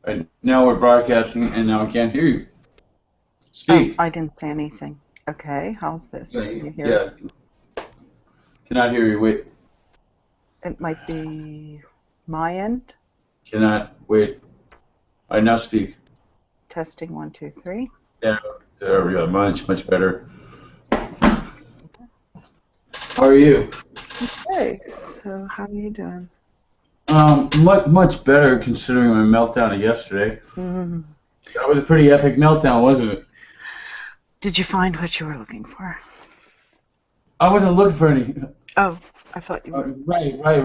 Right now we're broadcasting, and now I can't hear you. Oh, Speak. I didn't say anything. Okay, how's this? Yeah, Can you hear it? yeah. Cannot hear you. Wait. It might be my end. Cannot wait. I now speak. Testing one, two, three. Yeah. There we go. Much better. How are you? Okay, so how are you doing? Much better considering my meltdown of yesterday. Mm. That was a pretty epic meltdown, wasn't it? Did you find what you were looking for? I wasn't looking for any. Oh, I thought you were. Right. No.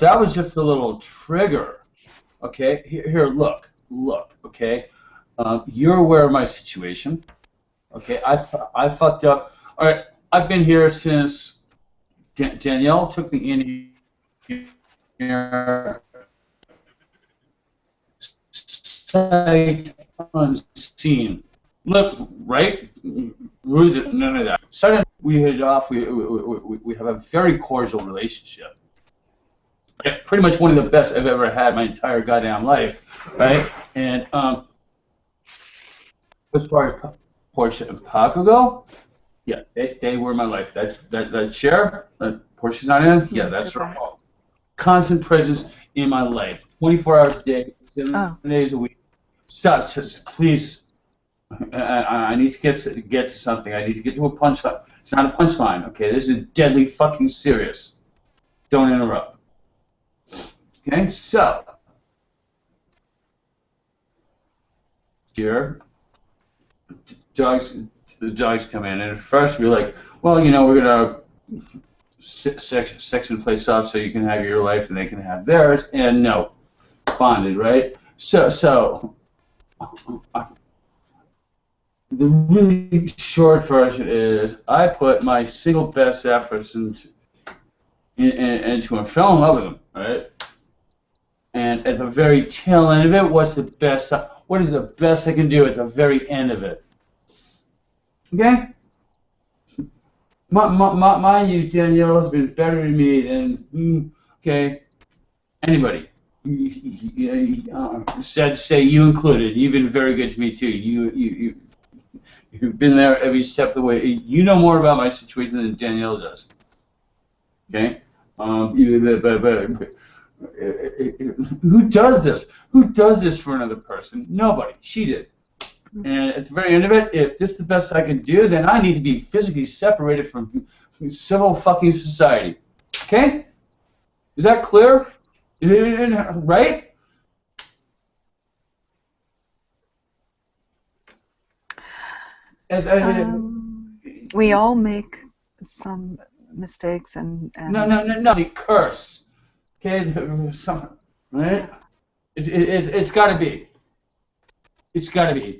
That was just a little trigger. Okay. Here, look. Okay. You're aware of my situation. Okay. I fucked up. All right. I've been here since Danielle took me in here sight unseen. Look, right? Lose it. None of that. Suddenly, we hit it off. We have a very cordial relationship. Right? Pretty much one of the best I've ever had my entire goddamn life, right? And as far as Portia and Paco go, yeah, they were my life. That share, Portia's not in. Yeah, that's her Okay. fault. Constant presence in my life, 24 hours a day, Oh, 7 days a week. Stop, please. I need to get to something. I need to get to a punchline. It's not a punchline, okay? This is deadly fucking serious. Don't interrupt. Okay, so here, the dogs come in, and at first we're like, well, we're gonna section place off so you can have your life and they can have theirs, and no, bonded, right? So the really short version is I put my single best efforts into him, fell in love with him, right? And at the very tail end of it, what is the best I can do at the very end of it? Okay? Mind you, Danielle has been better to me than, okay, anybody. Sad to say, you included. You've been very good to me, too. You've been there every step of the way. You know more about my situation than Danielle does. Okay? Who does this? Who does this for another person? Nobody. She did. And at the very end of it, if this is the best I can do, then I need to be physically separated from civil fucking society. Okay? Is that clear? Is it right? we all make some mistakes and No. The curse. Okay? Right? It's got to be. It's got to be.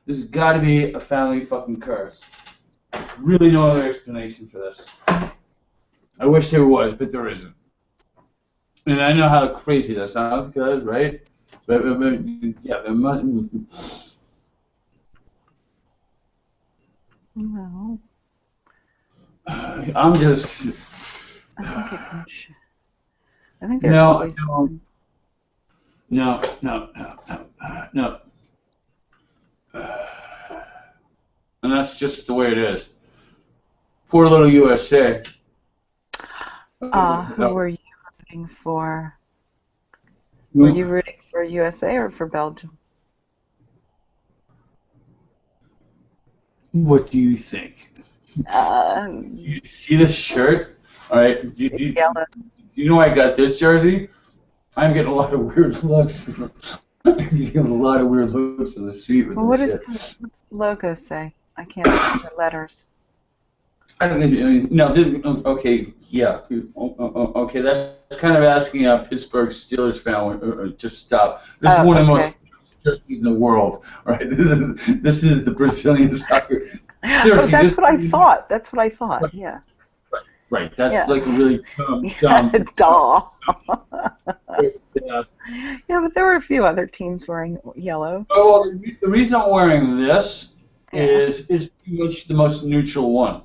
This has got to be a family fucking curse. There's really no other explanation for this. I wish there was, but there isn't. And I know how crazy that sounds, because, right? But yeah, there must. well, I'm just. I think it can. I think there's always one. No. And that's just the way it is. Poor little USA. Who were you rooting for? Were you rooting for USA or for Belgium? What do you think? You see this shirt? All right. Yellow. Do you know I got this jersey? I'm getting a lot of weird looks. I'm getting a lot of weird looks in the street with Well, this what shit. does the logo say? I can't read the letters. No, okay, yeah. Okay, that's kind of asking a Pittsburgh Steelers fan. Just stop. This is one of the most jerseys in the world. All right, this is the Brazilian soccer. Oh, that's what I thought. That's what I thought. Yeah. Right. That's like a really dumb. Duh. Yeah, but there were a few other teams wearing yellow. Oh, well, the reason I'm wearing this is pretty much the most neutral one.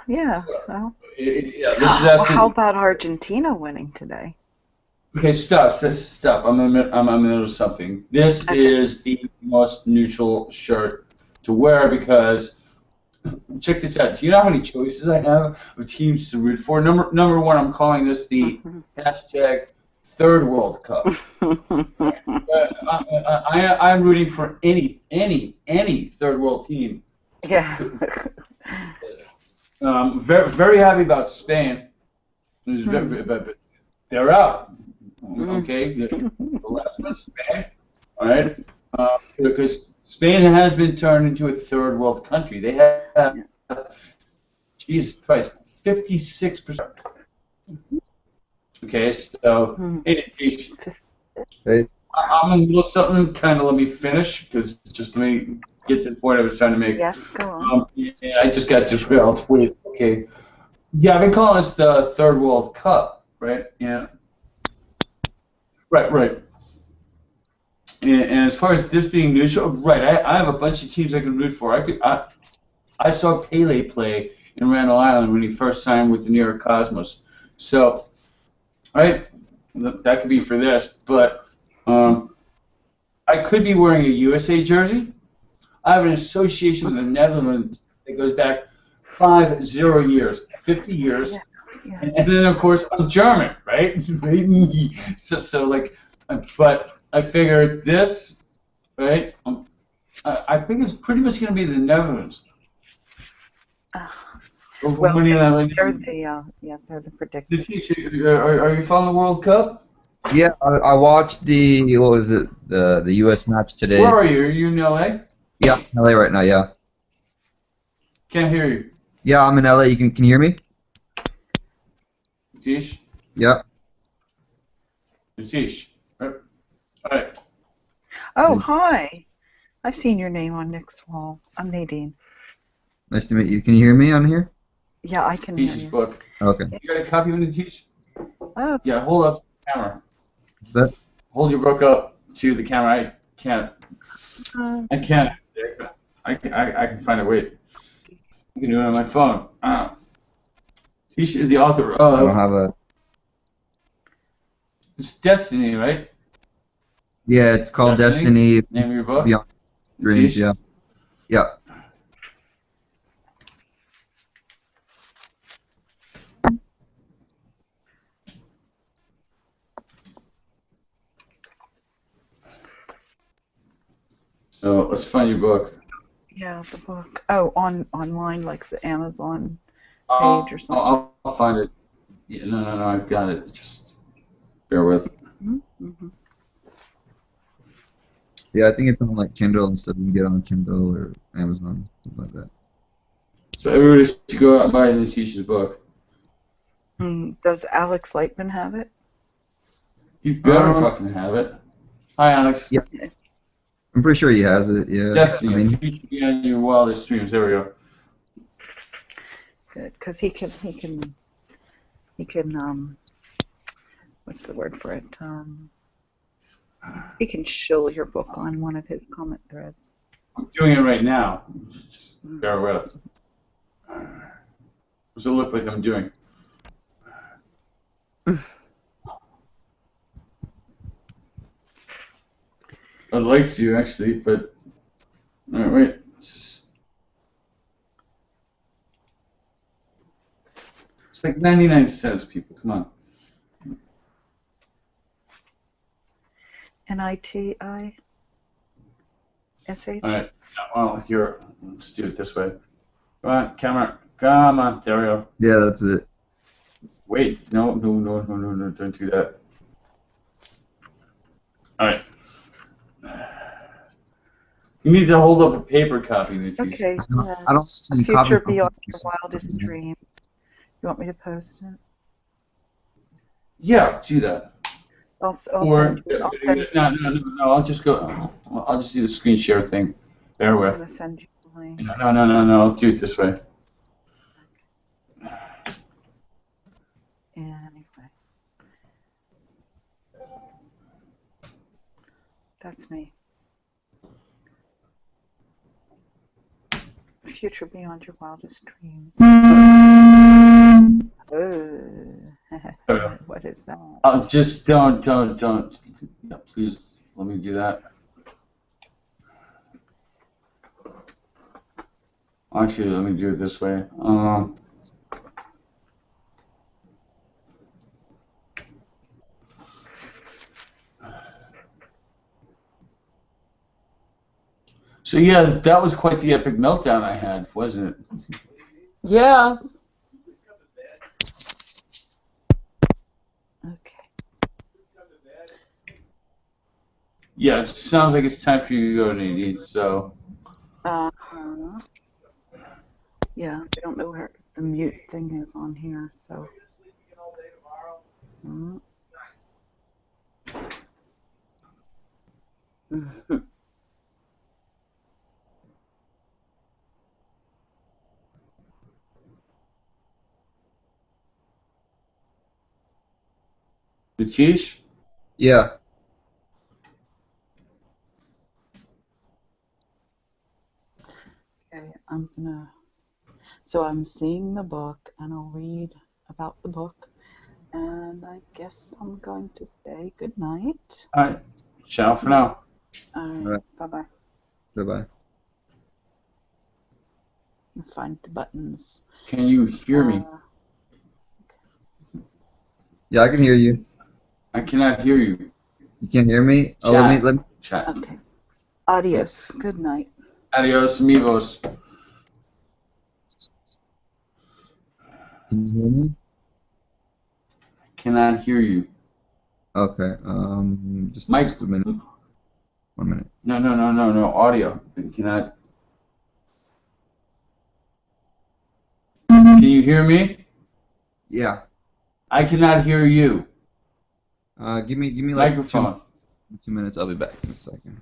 Yeah. Well, Yeah, this is well, absolutely. how about Argentina winning today? Okay, stop. I'm in the middle of something. This Okay. is the most neutral shirt to wear because check this out. Do you know how many choices I have of teams to root for? Number one, I'm calling this the hashtag Third World Cup. I'm rooting for any third world team. Yeah. Very happy about Spain. But they're out. Okay, the last one, Spain. All right, because Spain has been turned into a third world country. They have, Jesus Christ, 56%. Okay, so hey, Tish, Hey, I'm in a little something. Kind of let me finish because just let me get to the point I was trying to make. Yes, go on. Yeah, I just got derailed. Wait, okay. Yeah, I've been calling this the Third World Cup, right? Yeah. Right. And as far as this being neutral, right? I have a bunch of teams I can root for. I saw Pele play in Randall Island when he first signed with the New York Cosmos. So, right, that could be for this, but I could be wearing a USA jersey. I have an association with the Netherlands that goes back 50 years, 50 years. Yeah. And then, of course, I'm German, right? so like, but I figured this, right? I think it's pretty much going to be the Netherlands. Well, they're the predictors. Are you following the World Cup? yeah, I watched what was it, the U.S. match today. Where are you? Are you in LA? Yeah, I'm in LA right now. Yeah. Can't hear you. Yeah, I'm in LA. Can you hear me? Natish? Yeah. Natish. All right. Oh, hi. I've seen your name on Nick's wall. I'm Nadine. Nice to meet you. Can you hear me on here? Yeah, I can hear Natish's you. book. Okay. You got a copy of Natish? Oh, Yeah, hold up the camera. What's that? Hold your book up to the camera. I can't. I can find it. Wait. I can do it on my phone. Natish is the author I don't of have a. It's Destiny, right? Yeah, it's called Destiny. Name of your book? Beyond Dreams. Natish? Yeah. Yeah. So let's find your book. yeah, the book. Oh, online, like the Amazon I'll, page or something. I'll find it. Yeah, no, I've got it. Just bear with. Mm-hmm. Yeah, I think it's on like Kindle and stuff. You can get it on Kindle or Amazon, something like that. So everybody should go out and buy Natish's book. Does Alex Lightman have it? You better fucking have it. Hi, Alex. Yeah. I'm pretty sure he has it. Yeah. Destiny. I mean, Future beyond your wildest dreams. There we go. Good, because he can what's the word for it? He can shill your book on one of his comment threads. I'm doing it right now. Just bear with. What's it look like I'm doing? I'd like to actually, but all right, wait. It's like 99 cents, people. Come on. NITISH? All right. Well, here, let's do it this way. Come on, camera. Come on. There we go. yeah, that's it. Wait. No. Don't do that. All right. You need to hold up a paper copy, Natish. Okay, I don't see Future copy. beyond your wildest dream. You want me to post it? Yeah, do that. I'll Or send you. no. I'll just go. I'll just do the screen share thing. Bear I'm with. gonna send you the link. No. I'll do it this way. Anyway, that's me. Future beyond your wildest dreams. Oh, Oh. what is is that? Just don't. Yeah, please let me do that. Actually, let me do it this way. So yeah, that was quite the epic meltdown I had, wasn't it? Yes. Okay. Yeah, it sounds like it's time for you to go, Nadine. So. Uh-huh. Yeah, I don't know where the mute thing is on here, so. Mm. Matish? Yeah. Okay, so I'm seeing the book, and I'll read about the book, and I guess I'm going to say good night. All right. Ciao for now. All All right, right. bye-bye. Bye-bye. Find the buttons. Can you hear me? Yeah, I can hear you. I cannot hear you. You can't hear me? Oh, Chat. let me. Chat. Okay. Adios. Good night. Adios, amigos. Can you hear me? Cannot hear you. Okay. Just a minute. 1 minute. No. Audio. Cannot. Can you hear me? Yeah. I cannot hear you. Give me like Microphone. 2 minutes. I'll be back in a second.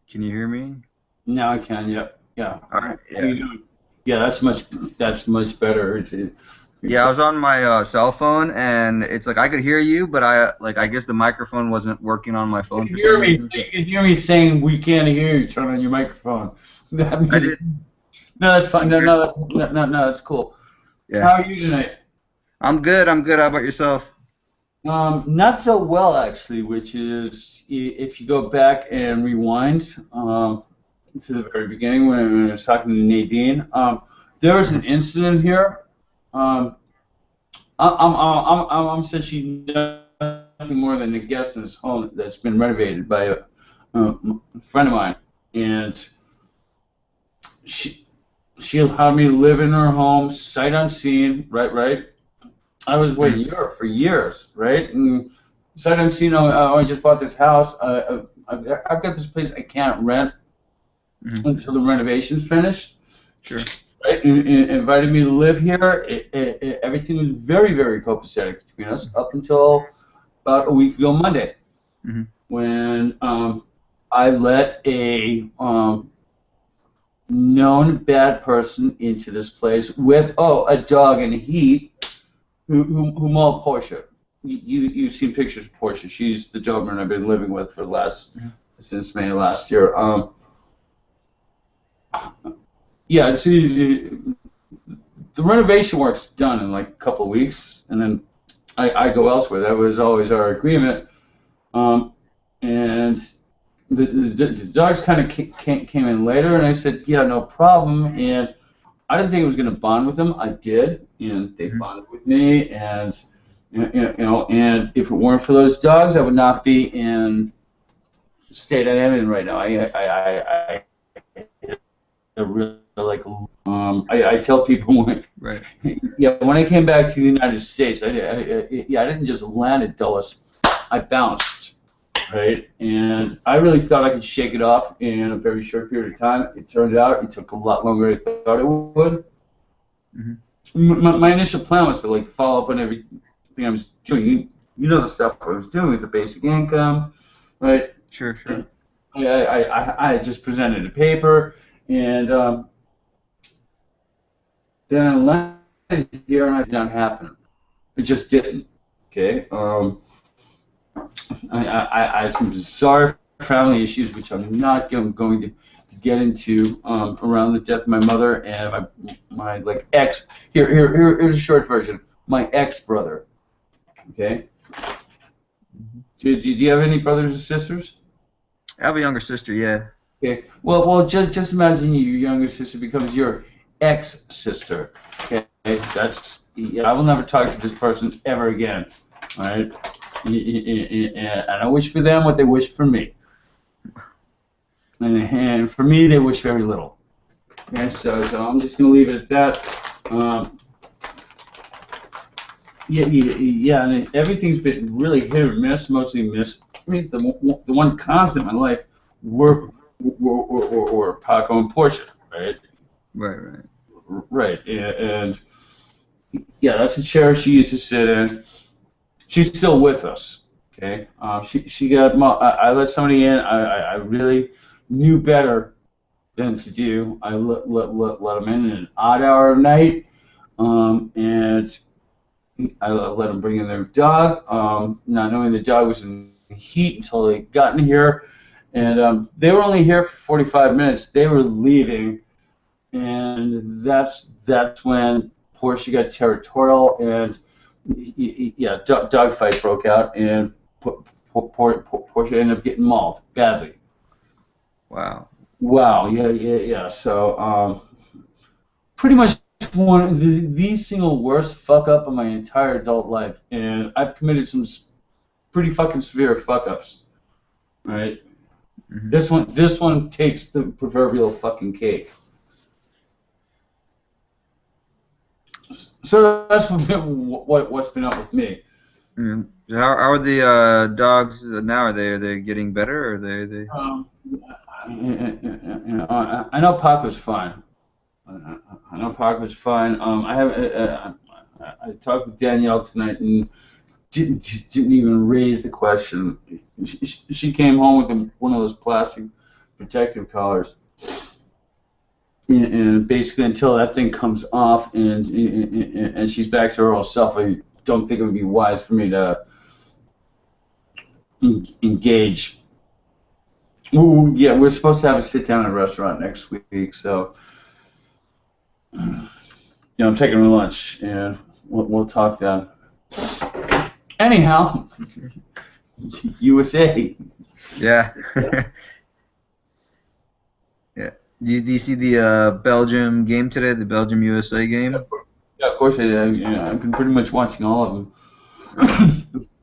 Can you hear me? Now I can. Yep. Yeah. All right. How you doing? Yeah, that's much better. Yeah, I was on my cell phone, and it's like I could hear you, but I guess the microphone wasn't working on my phone for some reason. You can hear me saying we can't hear you. Turn on your microphone. That means, I did. No, that's fine. No, that's cool. Yeah. How are you tonight? I'm good. How about yourself? Not so well actually. Which is if you go back and rewind to the very beginning when I was talking to Nadine. There was an incident here. Um, I'm essentially nothing more than a guest in this home that's been renovated by a friend of mine, and she allowed me to live in her home, sight unseen, right. I was waiting here for years, right, and sight unseen. Oh, I just bought this house. I've got this place I can't rent until the renovation's finished. Sure. Right, and invited me to live here. Everything was very, very copacetic between us up until about a week ago Monday. Mhm. when I let a known bad person into this place with a dog in heat who mauled Portia. You've seen pictures of Portia. She's the Doberman I've been living with for the last Mhm. since May last year. Yeah, see, the renovation work's done in like a couple of weeks, and then I go elsewhere. That was always our agreement. And the dogs kind of came in later, and I said, yeah, no problem. And I didn't think I was going to bond with them. I did, and they Mhm. bonded with me. And and if it weren't for those dogs, I would not be in the state I am in right now. I really like. I tell people when, Right. yeah, when I came back to the United States, I didn't just land at Dulles. I bounced, right? And I really thought I could shake it off in a very short period of time. It turned out it took a lot longer than I thought it would. Mhm. My initial plan was to like follow up on everything I was doing. You know the stuff I was doing with the basic income, right? Sure. Sure. I just presented a paper, and then I landed here, and it did not happen. It just didn't. Okay. I had some bizarre family issues, which I'm not going to get into around the death of my mother and my like ex. Here's a short version. My ex brother. Okay. Mhm. Do you have any brothers or sisters? I have a younger sister. Yeah. Okay. Well, just imagine your younger sister becomes your ex sister. Okay. That's I will never talk to this person ever again. All right. And I wish for them what they wish for me. And for me, they wish very little. Okay, so I'm just going to leave it at that. Yeah, and everything's been really hit or miss, mostly miss. I mean, the one constant in my life were Paco and Portia, right? Right. Right. Right, and yeah, that's the chair she used to sit in. She's still with us. Okay, she got. I let somebody in. I really knew better than to do. I let them in an odd hour of night, and I let them bring in their dog, not knowing the dog was in heat until they got in here. And they were only here for 45 minutes. They were leaving, and that's when Portia got territorial, and yeah, dog fight broke out, and Portia ended up getting mauled badly. Wow. Wow, yeah. So pretty much one of the single worst fuck up of my entire adult life, and I've committed some pretty fucking severe fuck ups. Right? Mhm. This one takes the proverbial fucking cake. So that's what's been up with me. Mm. How are the dogs now? Are they getting better? Or are they? I know Paco's fine. I know Paco's fine. I talked with Danielle tonight and didn't even raise the question. She came home with one of those plastic protective collars, and basically until that thing comes off and she's back to her old self, I don't think it would be wise for me to engage. Ooh, yeah, we're supposed to have a sit down at a restaurant next week, so I'm taking her lunch and we'll talk then. Anyhow, USA. Yeah. Yeah. Do you see the Belgium game today? The Belgium USA game? Yeah, of course I did. Yeah, I've been pretty much watching all of them.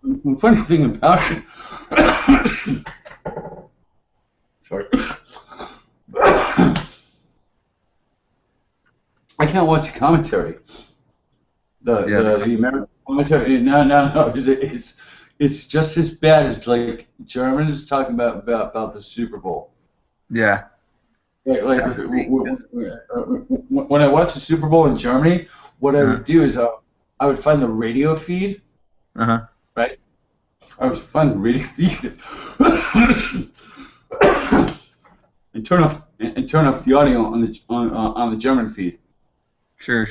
The funny thing about it, sorry, I can't watch the commentary. Yeah. The American commentary. No. It's just as bad as like Germans talking about the Super Bowl. Yeah. Like That's the thing. when I watch the Super Bowl in Germany, what I Uh-huh. would do is I would find the radio feed, Uh-huh. right? I was fun reading and turn off the audio on the German feed. Sure.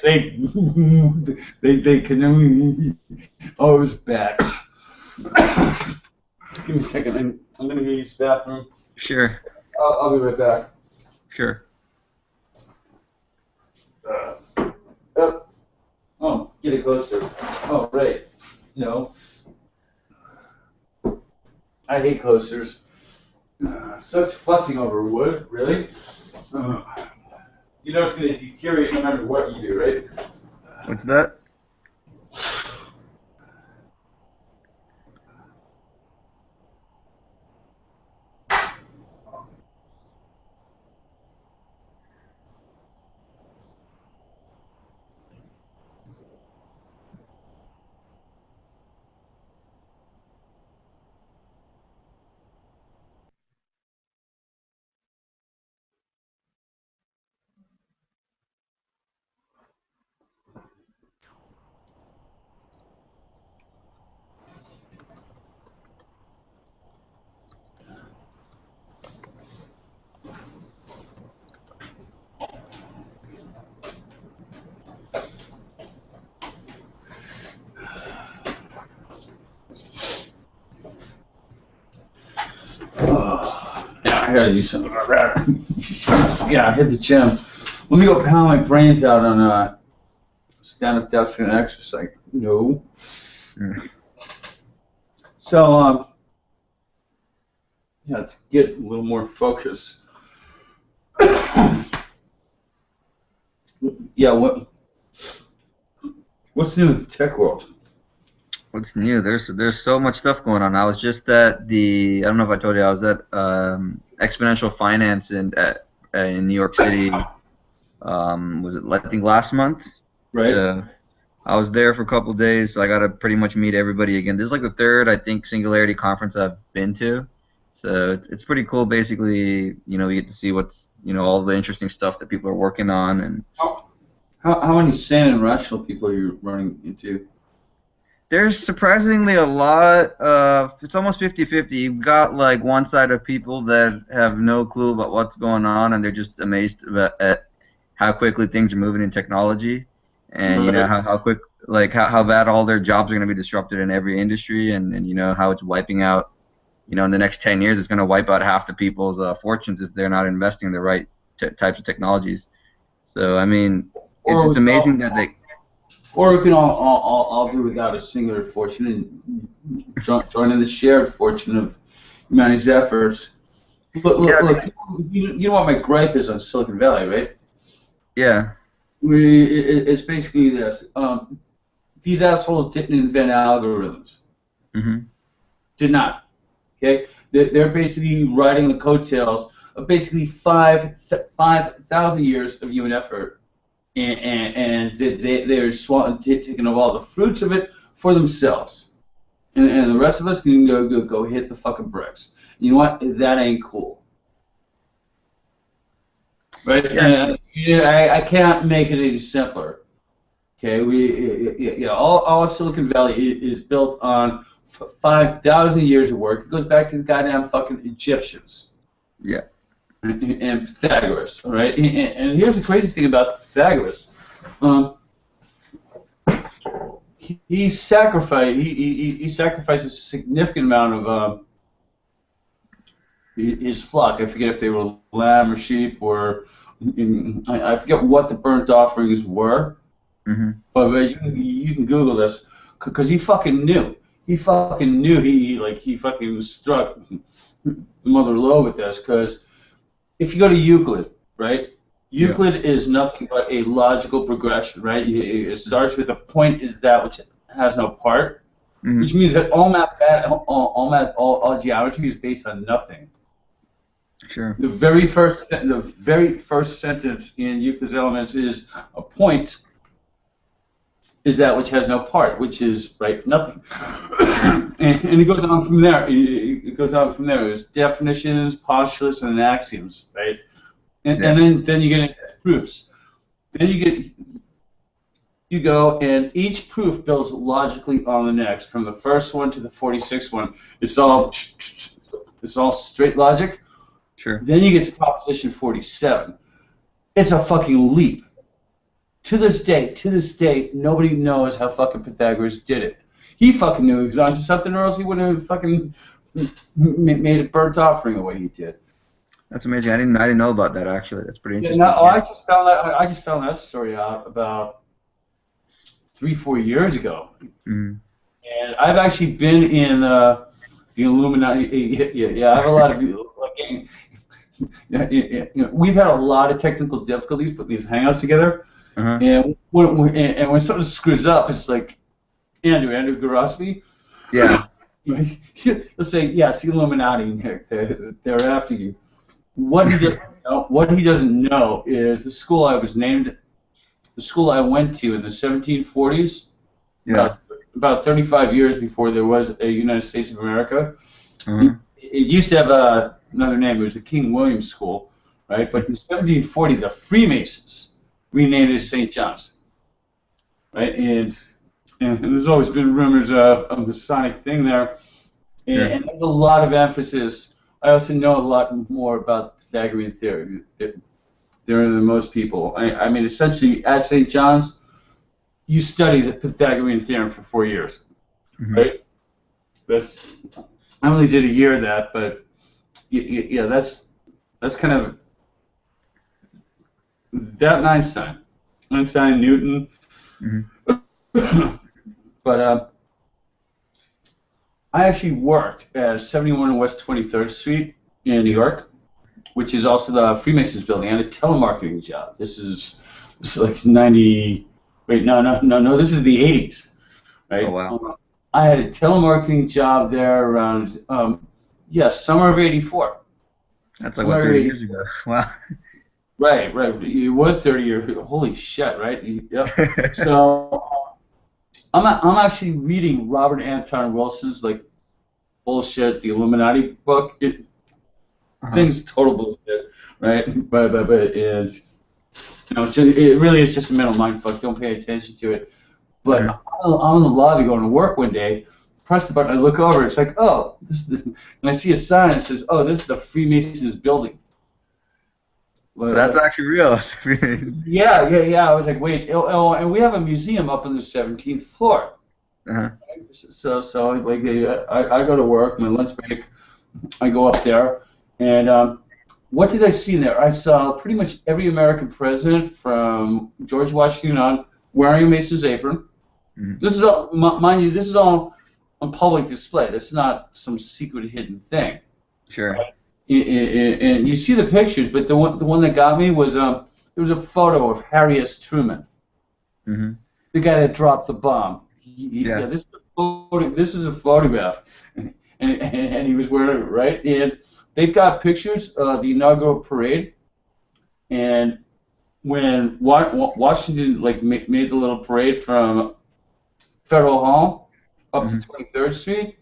They can. Oh, it was bad. Give me a second. I'm gonna use the bathroom. Sure. I'll be right back. Sure. Oh, get it closer. Oh, right. No. I hate coasters. Such fussing over wood, really? You know it's going to deteriorate no matter what you do, right? What's that? Yeah, I gotta do something about that. Yeah, I hit the gym. Let me go pound my brains out on stand-up desk and exercise. No. So, yeah, to get a little more focus. Yeah, what's new in the tech world? What's new? There's so much stuff going on. I was just at I don't know if I told you, I was at Exponential Finance in New York City. Was it, I think, last month? Right. So I was there for a couple of days, so I got to pretty much meet everybody again. This is like the third, I think, Singularity conference I've been to. So it's pretty cool. Basically, you get to see what's, all the interesting stuff that people are working on. And how many sane and rational people are you running into? there's surprisingly a lot of, it's almost 50-50. You've got like one side of people that have no clue about what's going on, and they're just amazed at how quickly things are moving in technology, and how quick, like how bad all their jobs are going to be disrupted in every industry, and how it's wiping out, in the next 10 years it's going to wipe out half the people's fortunes if they're not investing in the right types of technologies. So I mean, it's amazing that they. Or we can all do without a singular fortune and join in the shared fortune of humanity's efforts. Look, you know what my gripe is on Silicon Valley, right? Yeah. It's basically this. These assholes didn't invent algorithms. Mm-hmm. Did not. Okay? They're basically riding the coattails of basically 5,000 years of human effort. And they're taking all the fruits of it for themselves, and the rest of us can go hit the fucking bricks. You know what? That ain't cool, right? Yeah. And I can't make it any simpler. Okay, all of Silicon Valley is built on 5,000 years of work. It goes back to the goddamn fucking Egyptians. Yeah. And Pythagoras, all right? And here's the crazy thing about Pythagoras. He sacrificed a significant amount of his flock. I forget if they were lamb or sheep, or I forget what the burnt offerings were. Mm-hmm. But you can Google this, because he fucking knew. He fucking knew. He fucking struck the mother low with this, because if you go to Euclid, right? Euclid is nothing but a logical progression, right? It starts with a point is that which has no part, mm-hmm. which means that all geometry is based on nothing. Sure. The very first sentence in Euclid's Elements is a point is that which has no part, which is nothing. and it goes on from there. It goes on from there. There's definitions, postulates, and axioms, right? And then you get into proofs. Then you get You go, and each proof builds logically on the next, from the first one to the 46th one. It's all straight logic. Sure. Then you get to proposition 47. It's a fucking leap. To this day, nobody knows how fucking Pythagoras did it. He fucking knew he was onto something, or else he wouldn't have fucking made a burnt offering the way he did. That's amazing. I didn't know about that actually. That's pretty interesting. No, I just found that story out about 3-4 years ago, and I've actually been in the Illuminati. Yeah, I have a lot of we've had a lot of technical difficulties putting these hangouts together, and when something screws up, it's like Andrew Garosby. Yeah. Let's say, yeah, it's the Illuminati. They're after you. What he doesn't know is the school I went to in the 1740s. Yeah. About 35 years before there was a United States of America. It used to have another name. It was the King William School, right? But in 1740, the Freemasons renamed it St. John's, right? And there's always been rumors of a Masonic thing there, and there's a lot of emphasis. I also know a lot more about the Pythagorean theory than most people. I mean, essentially, at St. John's, you study the Pythagorean theorem for 4 years, right? I only did a year of that, but yeah, that's kind of that Einstein, Newton. But I actually worked at 71 West 23rd Street in New York, which is also the Freemasons building. I had a telemarketing job. This is like 90. Wait, no. This is the 80s, right? Oh wow. I had a telemarketing job there around summer of '84. That's like what, 30 years ago. Wow. Right. It was 30 years. Holy shit, right? Yep. So I'm actually reading Robert Anton Wilson's like bullshit, the Illuminati book. Things total bullshit, right? But and it really is just a mental mindfuck. Don't pay attention to it. But I'm in the lobby going to work one day, press the button, I look over, it's like, oh, and I see a sign that says, oh, this is the Freemasons building. So that's actually real. Yeah. I was like, wait, and we have a museum up on the 17th floor. So like, I go to work, my lunch break, I go up there, and what did I see there? I saw pretty much every American president from George Washington on wearing a Mason's apron. This is all, mind you, this is all on public display. This is not some secret hidden thing. Sure. And you see the pictures, but the one that got me was there was a photo of Harry S. Truman, the guy that dropped the bomb. This is a photograph, and he was wearing it, right? And they've got pictures of the inaugural parade, and when Washington made the little parade from Federal Hall up to 23rd Street,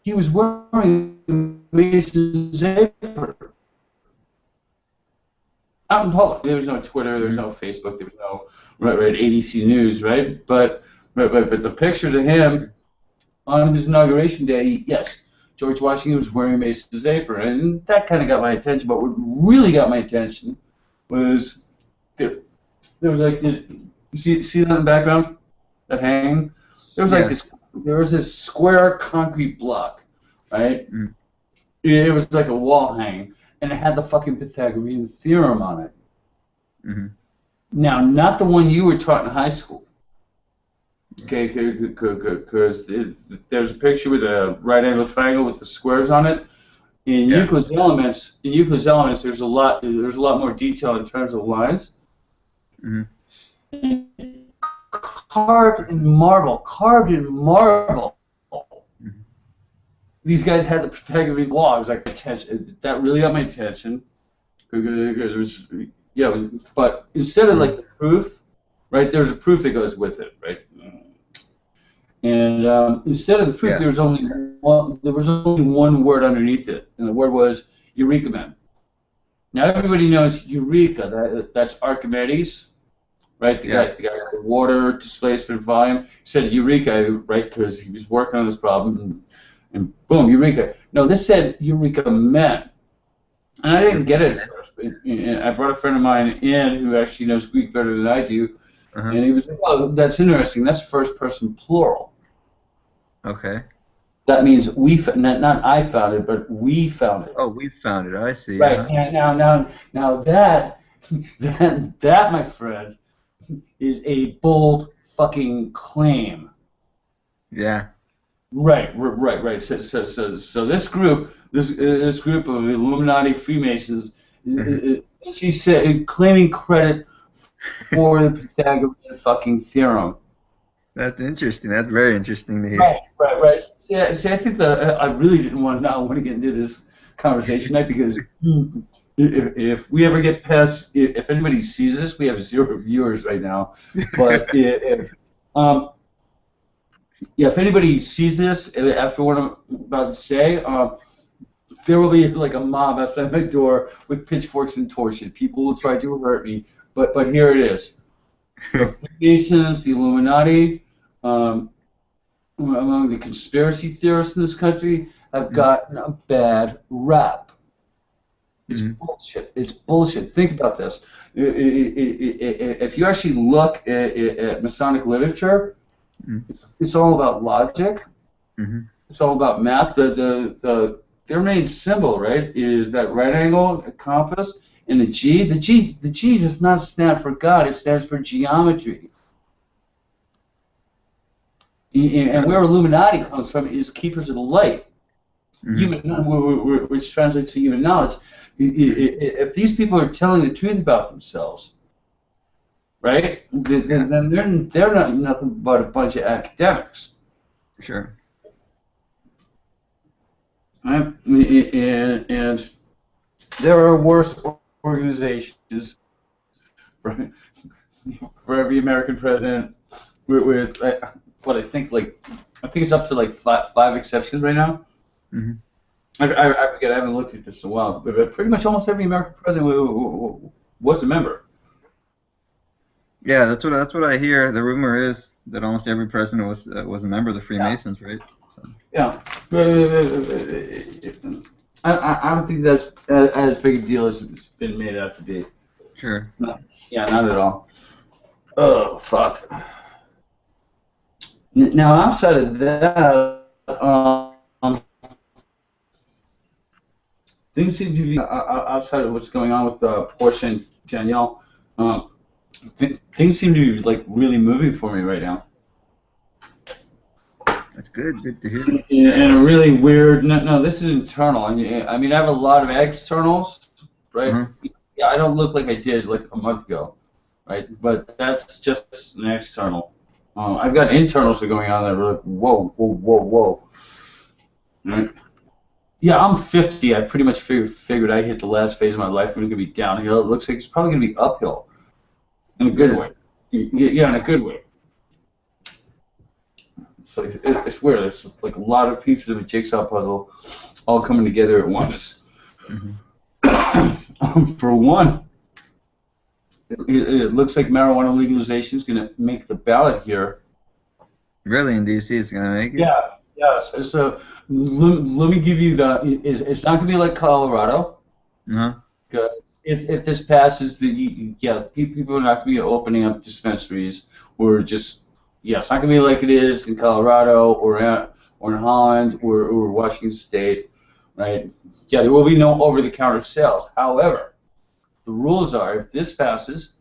he was wearing Mason's apron out in public. There was no Twitter, there was no Facebook, there was no ADC News, right? But the pictures of him on his inauguration day, yes, George Washington was wearing Mason's apron, and that kind of got my attention. But what really got my attention was there was like this. You see that in the background? That hanging? There was like this. There was this square concrete block, right? It was like a wall hanging, and it had the fucking Pythagorean theorem on it. Now, not the one you were taught in high school. Okay, because there's a picture with a right-angled triangle with the squares on it. In Euclid's Elements, there's a lot more detail in terms of lines. Carved in marble. These guys had the Pythagorean law. I was like, that really got my attention because it was, but instead of like the proof, right? There's a proof that goes with it, right? And instead of the proof, there was only one word underneath it, and the word was Eureka Man. Now everybody knows Eureka. That's Archimedes, right? The guy with the water displacement volume said Eureka, right? Because he was working on this problem, and boom, Eureka. No, this said Eureka men. And I didn't get it at first. And I brought a friend of mine in who actually knows Greek better than I do, and he was like, "Oh, that's interesting. That's first person plural." Okay. That means we, not I found it, but we found it. Oh, we found it. I see. Right. And now that, that, my friend, is a bold fucking claim. Yeah. Right. So this group of Illuminati Freemasons, she said, claiming credit for the Pythagorean fucking theorem. That's interesting. That's very interesting to hear. Right. See, I think that I really didn't want to get into this conversation tonight because if we ever get past, if anybody sees this, we have 0 viewers right now. But if anybody sees this after what I'm about to say, there will be like a mob outside my door with pitchforks and torches. People will try to hurt me, but here it is. The Freemasons, the Illuminati, among the conspiracy theorists in this country, have gotten a bad rap. It's bullshit. It's bullshit. Think about this. If you actually look at Masonic literature, it's all about logic. It's all about math. Their main symbol, right, is that right angle, a compass, and the G. The G does not stand for God. It stands for geometry. And where Illuminati comes from is keepers of the light, which translates to human knowledge. If these people are telling the truth about themselves, right, then they're not nothing but a bunch of academics. Sure. Right? And there are worse organizations for every American president with what I think it's up to like five exceptions right now. I forget. I haven't looked at this in a while, but pretty much almost every American president was a member. Yeah, that's what I hear. The rumor is that almost every president was a member of the Freemasons, right? So. Yeah. I don't think that's as big a deal as it's been made out to be. Sure. No, yeah, not at all. Oh, fuck. Now, outside of that, things seem to be, outside of what's going on with Portia and Danielle, things seem to be, like, really moving for me right now. That's good. Good to hear. And a really weird, no, this is internal. I mean, I have a lot of externals, right? Yeah, I don't look like I did, like, a month ago, right? But that's just an external. I've got internals that are going on that are like, whoa. Right? Yeah, I'm 50. I pretty much figured I hit the last phase of my life. It was going to be downhill. It looks like it's probably going to be uphill. In a good way. Yeah, in a good way. So it's weird. It's like a lot of pieces of a jigsaw puzzle all coming together at once. For one, it looks like marijuana legalization is going to make the ballot here. Really, in D.C. it's going to make it? Yeah. So let me give you it's not going to be like Colorado. Because if this passes, people are not going to be opening up dispensaries or just, it's not going to be like it is in Colorado or in Holland or Washington State, right? Yeah, there will be no over-the-counter sales. However, the rules are, if this passes,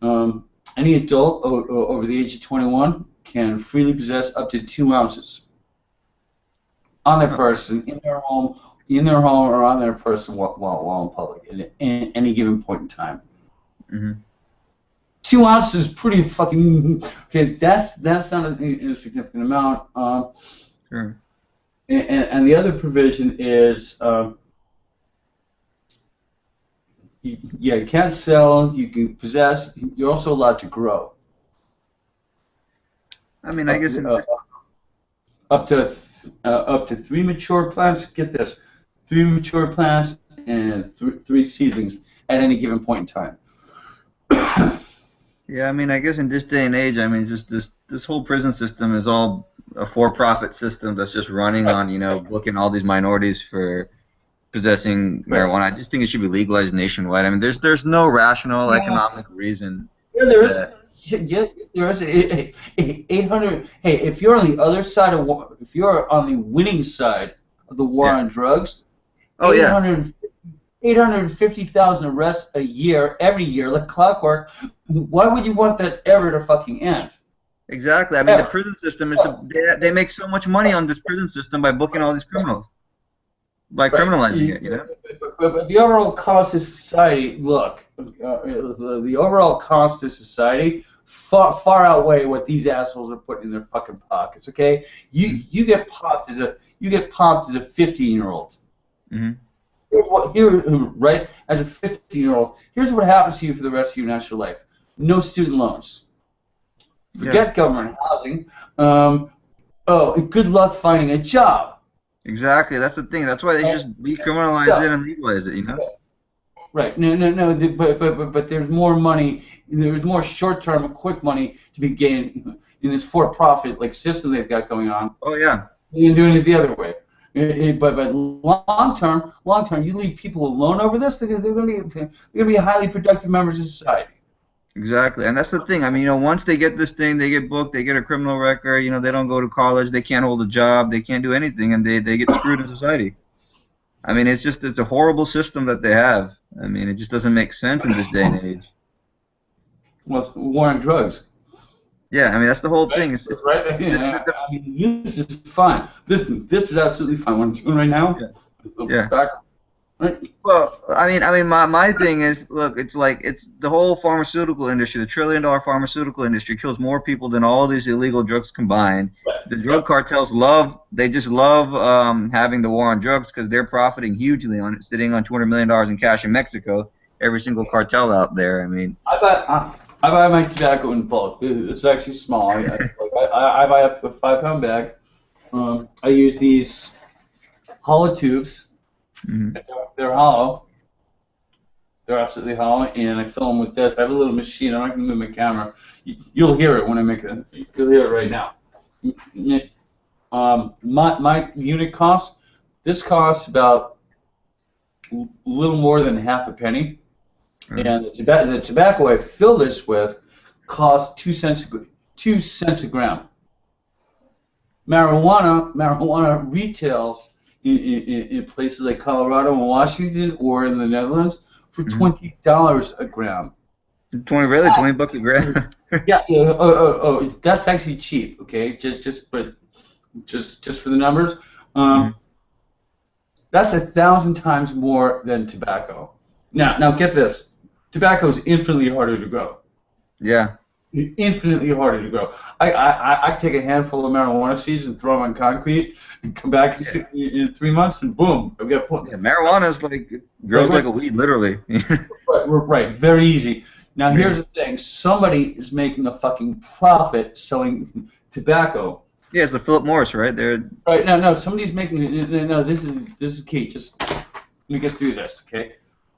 any adult over the age of 21 can freely possess up to 2 ounces on their person, in their home or on their person while in public at any given point in time. 2 ounces is pretty fucking okay. That's not a significant amount. Sure. And the other provision is, you can't sell. You can possess. You're also allowed to grow. I mean, I guess up to 3 mature plants. Get this, 3 mature plants and 3 seedlings at any given point in time. Yeah, I mean, I guess in this day and age, I mean, just this whole prison system is all a for-profit system that's just running Right, on, booking all these minorities for possessing right. marijuana. I just think it should be legalized nationwide. I mean, there's no rational Yeah, economic reason yeah, there is. that. Yeah, there is. 800. Hey, if you're on the other side of war, if you're on the winning side of the war Yeah. on drugs, Oh yeah, 800 850,000 arrests a year, every year, like clockwork. Why would you want that ever to fucking end? exactly. I mean, the Ever. prison system is Oh, they make so much money on this prison system by booking all these criminals, by right. criminalizing it. But the overall cost to society, look, the overall cost to society far outweigh what these assholes are putting in their fucking pockets. Okay, you get popped as a 15-year-old. Mm-hmm. Right, as a 15-year-old, here's what happens to you for the rest of your natural life. No student loans. Yeah, Forget government housing. Good luck finding a job. exactly. That's the thing. That's why they Uh, just decriminalize yeah, it and legalize it. right. No. But there's more money. There's more short-term, quick money to be gained in this for-profit like system they've got going on. Oh yeah, You're doing it the other way. But long term, you leave people alone over this. They're going to be highly productive members of society. exactly. And that's the thing. I mean, once they get this thing, they get booked, they get a criminal record. They don't go to college, they can't hold a job, they can't do anything, and they get screwed in society. I mean, it's a horrible system that they have. I mean, it just doesn't make sense in this day and age. Well, war on drugs. Yeah, I mean, that's the whole Right, thing. It's right. the, the, I mean, this is fine. This is absolutely fine. What I'm doing right now, yeah. Yeah. back, right? Well, I mean, my thing is, look, it's the whole pharmaceutical industry, the trillion-dollar pharmaceutical industry kills more people than all these illegal drugs combined. The Yeah. drug cartels they just love having the war on drugs because they're profiting hugely on it, sitting on $200 million in cash in Mexico. Every single cartel out there. I mean, I buy my tobacco in bulk. It's actually small. I buy up to a 5-pound bag. I use these hollow tubes. mhm. They're hollow. They're absolutely hollow, and I fill them with this. I have a little machine. I'm not going to move my camera. You'll hear it when I make it. You'll hear it right now. My unit cost. This costs about a little more than half a penny. And the tobacco I fill this with costs 2 cents a gram. Marijuana retails in places like Colorado and Washington or in the Netherlands for $20 a gram. 20 bucks a gram. Yeah. That's actually cheap. Okay, just for the numbers. That's 1,000 times more than tobacco. Now get this. Tobacco is infinitely harder to grow. Yeah. Infinitely harder to grow. I take a handful of marijuana seeds and throw them on concrete and come back in 3 months and boom, I've got Yeah, marijuana is grows like a weed, literally. right, very easy. Now here's the thing: somebody is making a fucking profit selling tobacco. Yeah, it's the Philip Morris, right? Right, no, somebody's making. No, this is key. Just let me get through this, okay?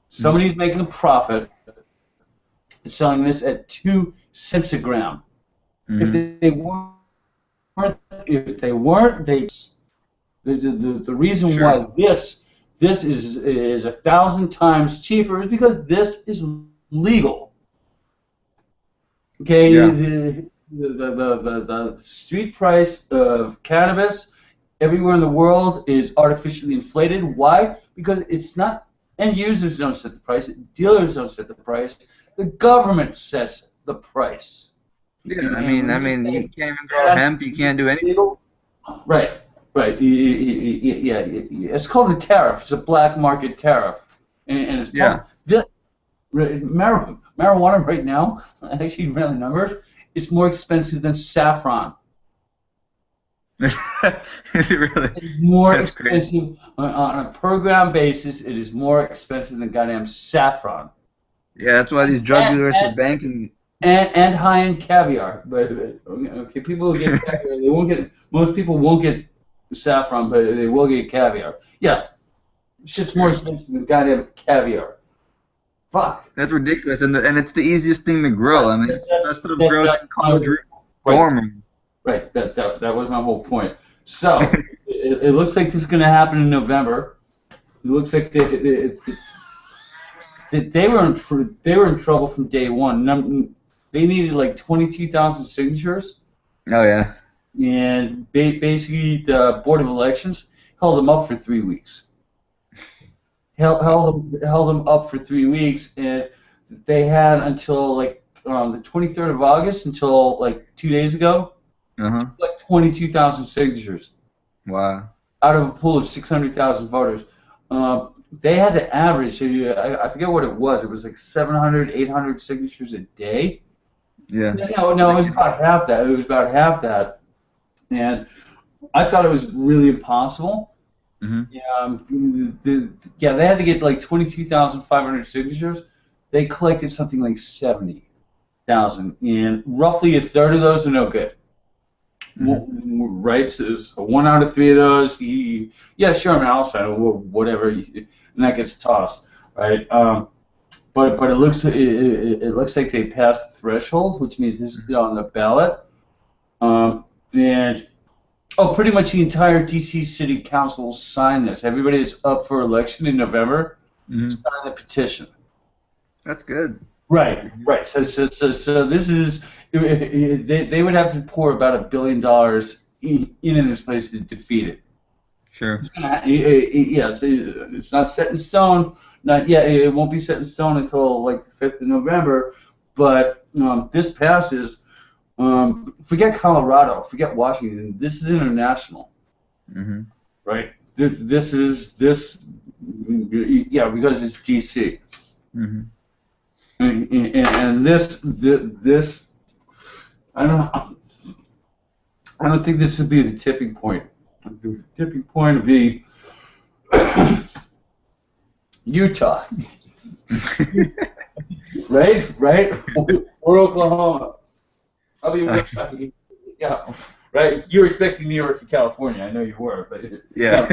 Somebody's making a profit selling this at 2 cents a gram. If they weren't, the reason why this is 1,000 times cheaper is because this is legal. Okay, Yeah. the street price of cannabis everywhere in the world is artificially inflated. Why? Because it's not end users don't set the price, dealers don't set the price. The government sets the price. Yeah, I mean, you can't even grow hemp. You can't do anything. Right. Yeah. It's called a tariff. It's a black market tariff, and it's marijuana right now. I actually ran the numbers. It's more expensive than saffron. Is it really? It's more That's expensive on a per gram basis. It is more expensive than goddamn saffron. Yeah, that's why these drug dealers are banking. And high-end caviar. But okay, people who get caviar, they won't get. Most people won't get saffron, but they will get caviar. Yeah, shit's more expensive than goddamn caviar. Fuck. That's ridiculous, and it's the easiest thing to grow. I mean, that stuff grows in college dorm room. Right. That was my whole point. So it looks like this is going to happen in November. It looks like they were in trouble from day one. They needed like 22,000 signatures, Oh yeah. and basically the Board of Elections held them up for 3 weeks. Held them up for 3 weeks, and they had until like the 23rd of August, until like 2 days ago, Uh-huh. like 22,000 signatures Wow. out of a pool of 600,000 voters. They had to average, I forget what it was. It was like 700, 800 signatures a day. Yeah. No, it was about half that. It was about half that, and I thought it was really impossible. Mm-hmm. They had to get like 22,500 signatures. They collected something like 70,000, and roughly a third of those are no good. Right? So 1 out of 3 of those, yeah, sure, man, I'll sign it, whatever, and that gets tossed, right? But it looks like they passed the threshold, which means this is on the ballot, and pretty much the entire D.C. City Council will sign this. Everybody that's up for election in November sign the petition. That's good. Right. So this is they would have to pour about $1 billion in this place to defeat it. Sure. It's not set in stone. Not yet. It won't be set in stone until like the 5th of November. But this passes. Forget Colorado. Forget Washington. This is international. Mm-hmm. Right. This because it's D.C. Mm-hmm. And this I don't think this would be the tipping point. The tipping point would be Utah, right, or Oklahoma. I'll be yeah, right. You were expecting New York and California. I know you were, but yeah.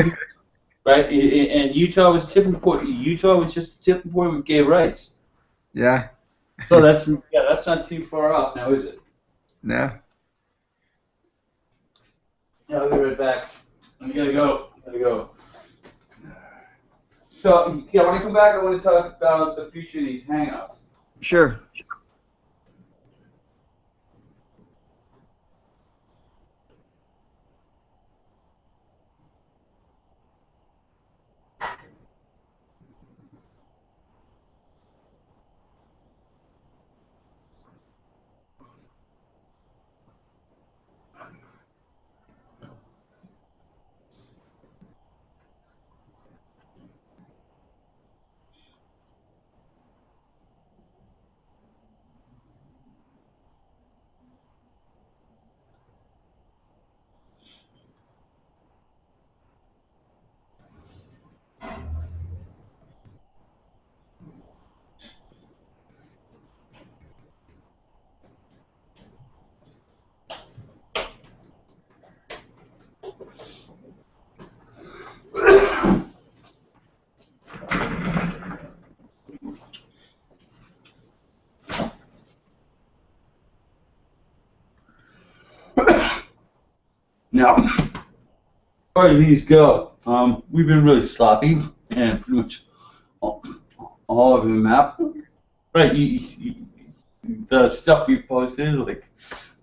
Right. And Utah was tipping point. Utah was just a tipping point with gay rights. Yeah. So that's not too far off now, is it? No. Yeah, I'll be right back. I gotta go. So yeah, when I come back, I want to talk about the future of these hangouts. Sure. Now, as far as these go, we've been really sloppy and pretty much all over the map. Right, the stuff we've posted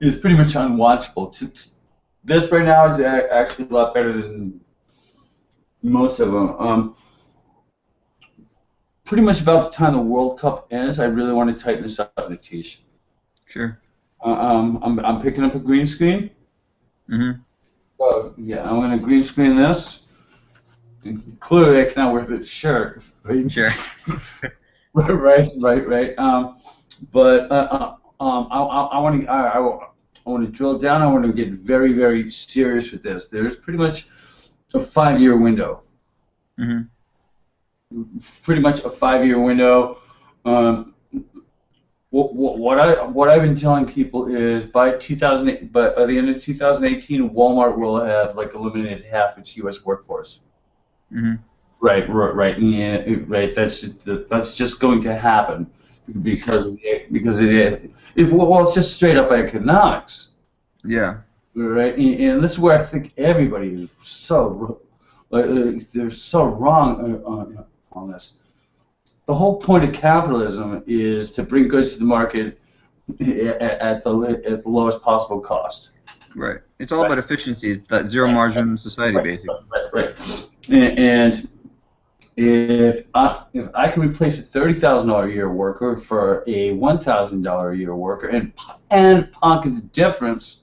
is pretty much unwatchable. This right now is actually a lot better than most of them. Pretty much about the time the World Cup ends, I really want to tighten this up, Natish. Sure. I'm picking up a green screen. Mm-hmm. So yeah, I'm gonna green screen this. Clearly, I cannot wear this shirt. Right? Sure. right. But I want to drill down. I want to get very, very serious with this. There's pretty much a 5-year window. Mm-hmm. Pretty much a 5-year window. What I've been telling people is by the end of 2018, Walmart will have like eliminated half its U.S. workforce. Mm-hmm. Right. Yeah, right. That's just going to happen because well, it's just straight up economics. Yeah. Right, and this is where I think everybody is so, they're so wrong on this. The whole point of capitalism is to bring goods to the market at the lowest possible cost. Right. It's all Right. about efficiency. It's that zero margin society, basically. Right. And if I can replace a $30,000 a year worker for a $1,000 a year worker and pocket the difference.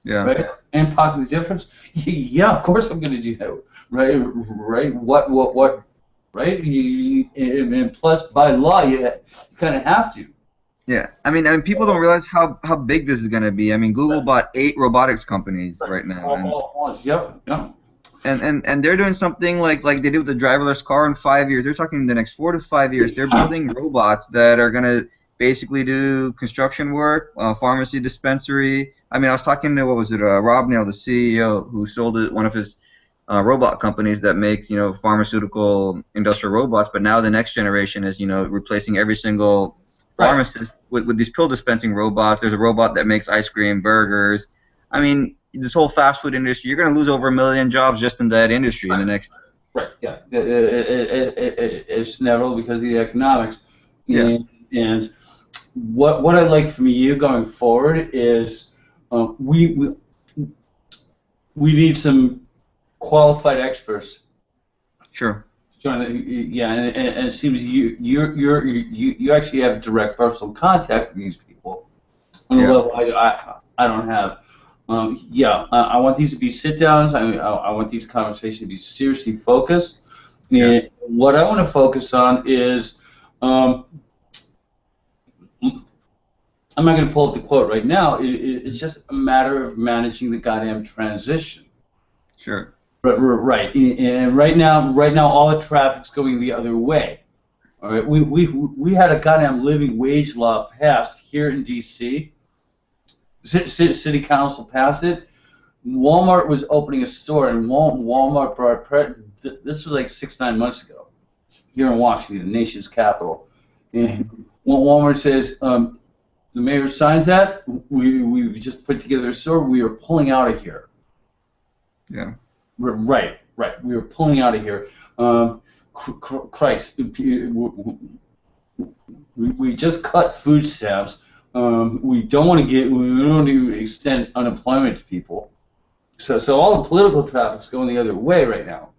Yeah. Right, and pocket the difference. Yeah, of course I'm going to do that. Right. What? Right. And plus, by law, you kind of have to. Yeah. I mean, people don't realize how big this is going to be. I mean, Google bought 8 robotics companies right now. Yep. And they're doing something like they did with the driverless car in 5 years. They're talking the next 4 to 5 years. They're building robots that are going to basically do construction work, pharmacy dispensary. I mean, I was talking to, Rob Neal, the CEO, who sold one of his robot companies that makes, pharmaceutical industrial robots. But now the next generation is, replacing every single pharmacist with these pill dispensing robots. There's a robot that makes ice cream, burgers. I mean, this whole fast food industry, you're going to lose over 1 million jobs just in that industry in the next. Right. Yeah. It's inevitable because of the economics. Yeah. And what I'd like from you going forward is we need some qualified experts. Sure. Yeah, and it seems you actually have direct personal contact with these people on a level I don't have. I want these to be sit downs. I want these conversations to be seriously focused. And what I want to focus on is. I'm not going to pull up the quote right now. It's just a matter of managing the goddamn transition. Sure. Right. And right now, all the traffic's going the other way. All right. We had a goddamn living wage law passed here in D.C. City Council passed it. Walmart was opening a store, and Walmart brought this was like 6-9 months ago here in Washington, the nation's capital. And Walmart says. The mayor signs that. We just put together a store. We are pulling out of here. Yeah. Right. We are pulling out of here. Christ, we just cut food stamps. We don't want to extend unemployment to people. So all the political traffic's going the other way right now.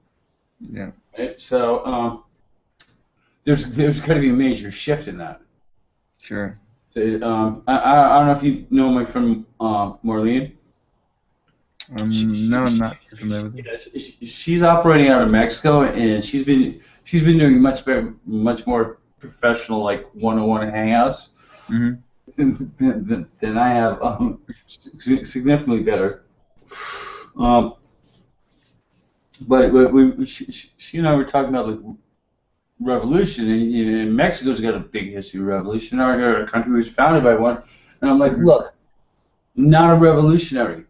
Yeah. Right? So there's going to be a major shift in that. Sure. I don't know if you know my friend Marlene. No, I'm not familiar with it. She's operating out of Mexico, and she's been doing much more professional, like one-on-one hangouts than I have. Significantly better. But she and I were talking about like revolution, and Mexico's got a big history of revolution. Our country was founded by one, and I'm like, look, not a revolutionary.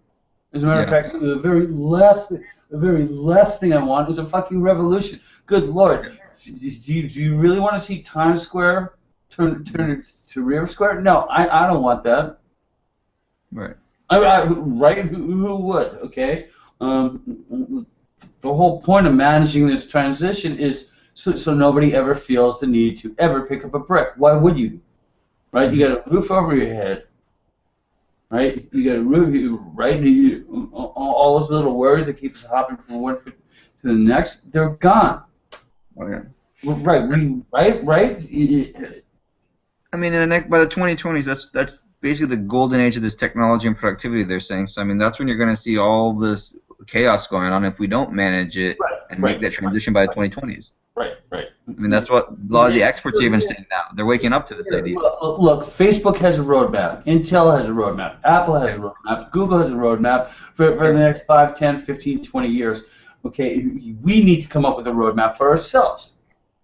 As a matter of fact, the very last thing I want is a fucking revolution. Good Lord, do you really want to see Times Square turn to River Square? No, I don't want that. Right. Right? Who would? Okay. The whole point of managing this transition is so nobody ever feels the need to ever pick up a brick. Why would you? Right? You got a roof over your head. Right? You got a roof, right? All those little worries that keep us hopping from one foot to the next, they're gone. Oh yeah. Right. I mean, by the 2020s, that's basically the golden age of this technology and productivity. They're saying. So I mean, that's when you're going to see all this chaos going on if we don't manage it and make that transition by the 2020s. Right. I mean, that's what a lot of the experts are even saying now. They're waking up to this idea. Look, Facebook has a roadmap. Intel has a roadmap. Apple has a roadmap. Google has a roadmap for the next 5, 10, 15, 20 years. Okay, we need to come up with a roadmap for ourselves.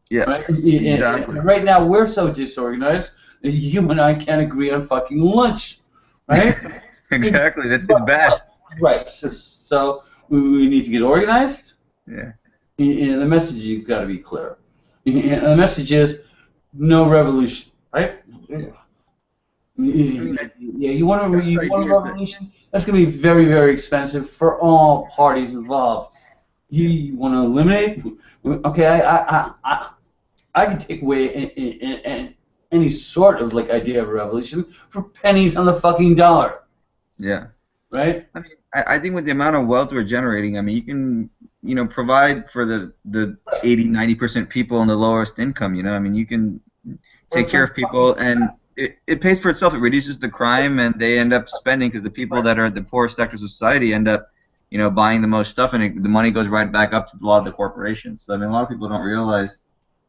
Yeah, right? Exactly. And right now, we're so disorganized, you and I can't agree on fucking lunch. Right? Exactly. It's bad. Right. So we need to get organized. Yeah. And the message has got to be clear. And the message is no revolution, right? Yeah, you want That's the a idea is that revolution? That's going to be very, very expensive for all parties involved. You want to eliminate? Okay, I can take away any sort of like idea of a revolution for pennies on the fucking dollar, yeah. right? I mean, I think with the amount of wealth we're generating, I mean, you can, provide for the 80-90% people in the lowest income. I mean, you can take care of people, and it pays for itself. It reduces the crime, and they end up spending because the people that are at the poorest sectors of society end up, buying the most stuff, and the money goes right back up to a lot of the corporations. So I mean, a lot of people don't realize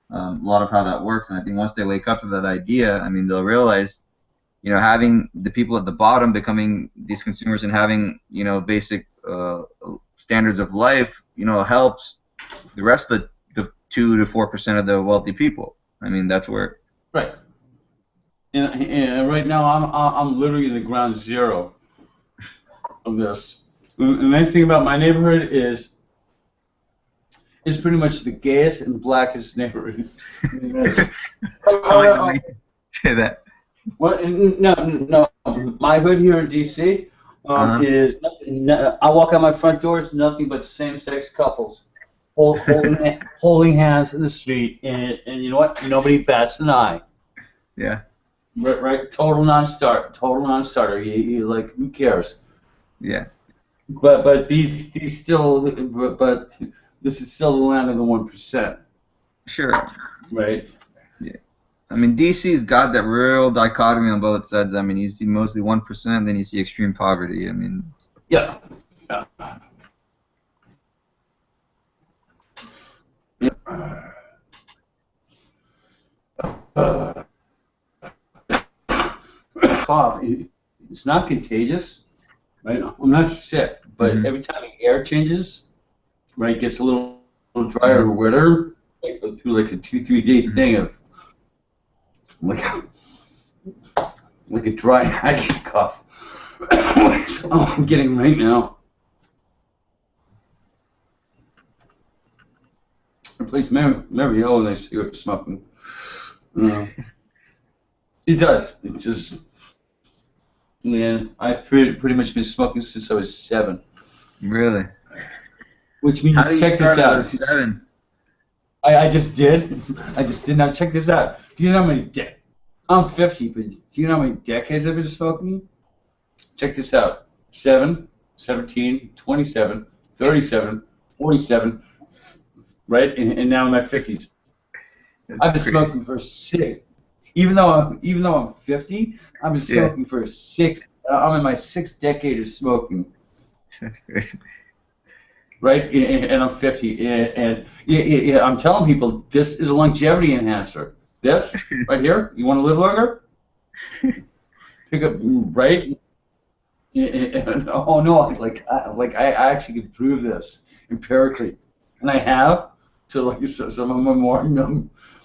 a lot of how that works, and I think once they wake up to that idea, I mean, they'll realize, having the people at the bottom becoming these consumers and having, basic standards of life, helps the rest of the 2 to 4% of the wealthy people. I mean, that's where. Right. And right now I'm literally the ground zero of this. The nice thing about my neighborhood is it's pretty much the gayest and blackest neighborhood. I like say that. Well, no. My hood here in D.C. Is I walk out my front door. It's nothing but same-sex couples holding hands in the street, and you know what? Nobody bats an eye. Yeah. Right. Total non-starter. You like, who cares? Yeah. But these still, but this is still the land of the 1%. Sure. Right. Yeah. I mean, DC's got that real dichotomy on both sides. I mean, you see mostly 1%, then you see extreme poverty. I mean. Yeah. Cough. It's not contagious. Right. I'm not sick, but every time the air changes, right, it gets a little drier or wetter. I go through like a 2-3 day thing of like a dry hacking cough. That's all I'm getting right now. Replace Mario and I cigarette smoking. It does. It just, man, I've pretty much been smoking since I was 7. Really? Which means, how do you check this start out. at 7? I just did. Now check this out. Do you know how many I'm 50, but do you know how many decades I've been smoking? Check this out. 7, 17, 27, 37, 47, right? And now I'm at 50s. I've been smoking for 6. Even though I'm 50, I've been smoking for 6. I'm in my 6th decade of smoking. That's great. Right, and I'm 50, and I'm telling people this is a longevity enhancer. This right here, you want to live longer? Pick up, right? Oh no, I actually could prove this empirically, and I have to like some of my more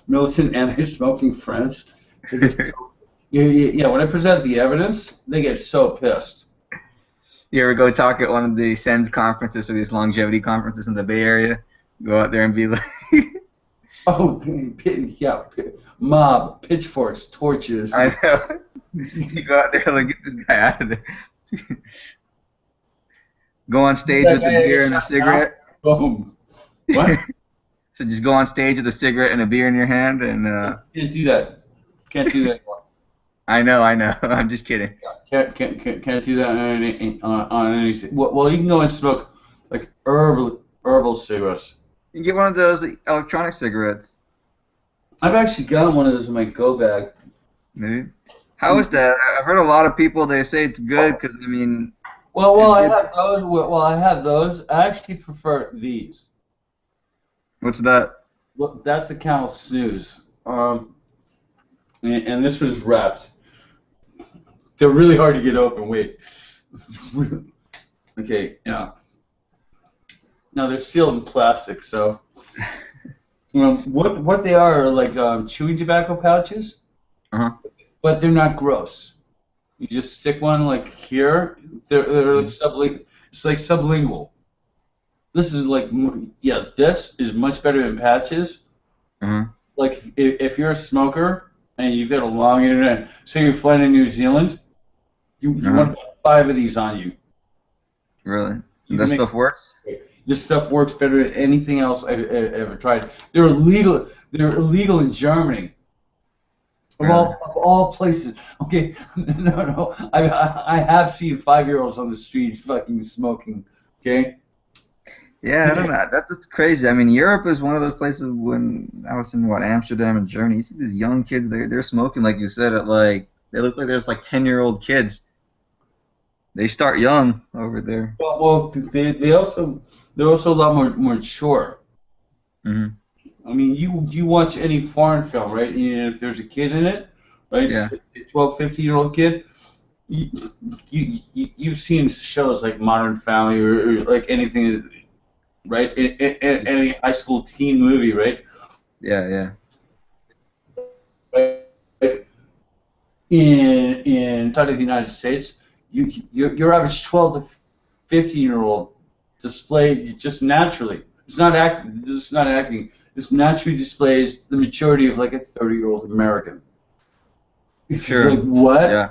militant anti-smoking friends. Yeah, when I present the evidence, they get so pissed. You ever go talk at one of the SENS conferences or these longevity conferences in the Bay Area? Go out there and be like, oh, yeah, mob, pitchforks, torches. I know. You go out there and like, get this guy out of there. Go on stage with a beer and a cigarette. Boom. What? So just go on stage with a cigarette and a beer in your hand and. Can't do that. Can't do that anymore. I know. I'm just kidding. Can't do that on any. Well, you can go and smoke like herbal cigarettes. You get one of those electronic cigarettes. I've actually got one of those in my go bag. Maybe. How is that? I've heard a lot of people, they say it's good because I mean. Well, I have those. Well, I have those. I actually prefer these. What's that? Well, that's the Camel Snooze. And this was wrapped. They're really hard to get open. Wait. Okay, yeah. No, they're sealed in plastic, so. What they are like chewing tobacco pouches. Uh-huh. But they're not gross. You just stick one like here. They're like it's like sublingual. This is like, yeah, this is much better than patches. Uh-huh. Like, if you're a smoker and you've got a long internet, say you're flying in New Zealand, you Uh-huh. want about 5 of these on you. Really? You That can make stuff works? this stuff works better than anything else I've ever tried. They're illegal. They're illegal in Germany. Really? Of all places. Okay, no. I have seen 5-year-olds on the street fucking smoking. Okay. Yeah, I don't know. That's crazy. I mean, Europe is one of those places when I was in Amsterdam and Germany. You see these young kids, they're smoking like you said at like they look like there's like 10-year-old kids. They start young over there. Well, they're also a lot more mature. Hmm. I mean, you watch any foreign film, right? And if there's a kid in it, right, Yeah. a 12, 15-year-old kid, you, you've seen shows like Modern Family or like anything, right? Any high school teen movie, right? Yeah, yeah. Right? In inside of the United States, your average 12 to 15-year-old displayed just naturally. It's not acting. It's not acting. This naturally displays the maturity of like a 30-year-old American. It's just Sure. like what? Yeah.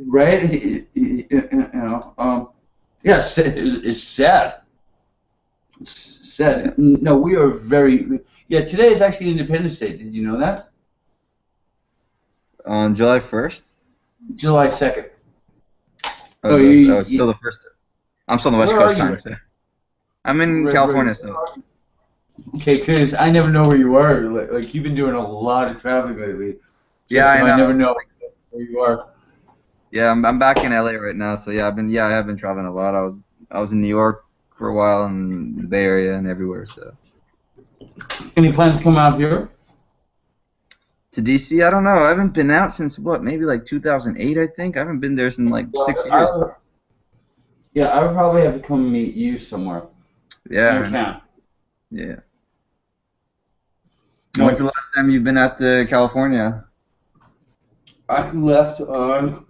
Right. Yeah. It's sad. It's sad. No, we are very. Yeah. Today is actually Independence Day. Did you know that? On July 1st? July 2nd. Oh, it's still the first. I'm still on the West Where Coast are you? time, so. I'm in California, so. Okay, because I never know where you are. Like you've been doing a lot of traveling lately. Yeah, I So know. I never know where you are. Yeah, I'm back in LA right now, so yeah, I have been traveling a lot. I was in New York for a while and the Bay Area and everywhere, so. Any plans to come out here? To DC, I don't know. I haven't been out since what, maybe like 2008, I think. I haven't been there since like 6 years. Yeah, I would probably have to come meet you somewhere. Yeah, You can. yeah. No, When's the last time you've been out to California? I left on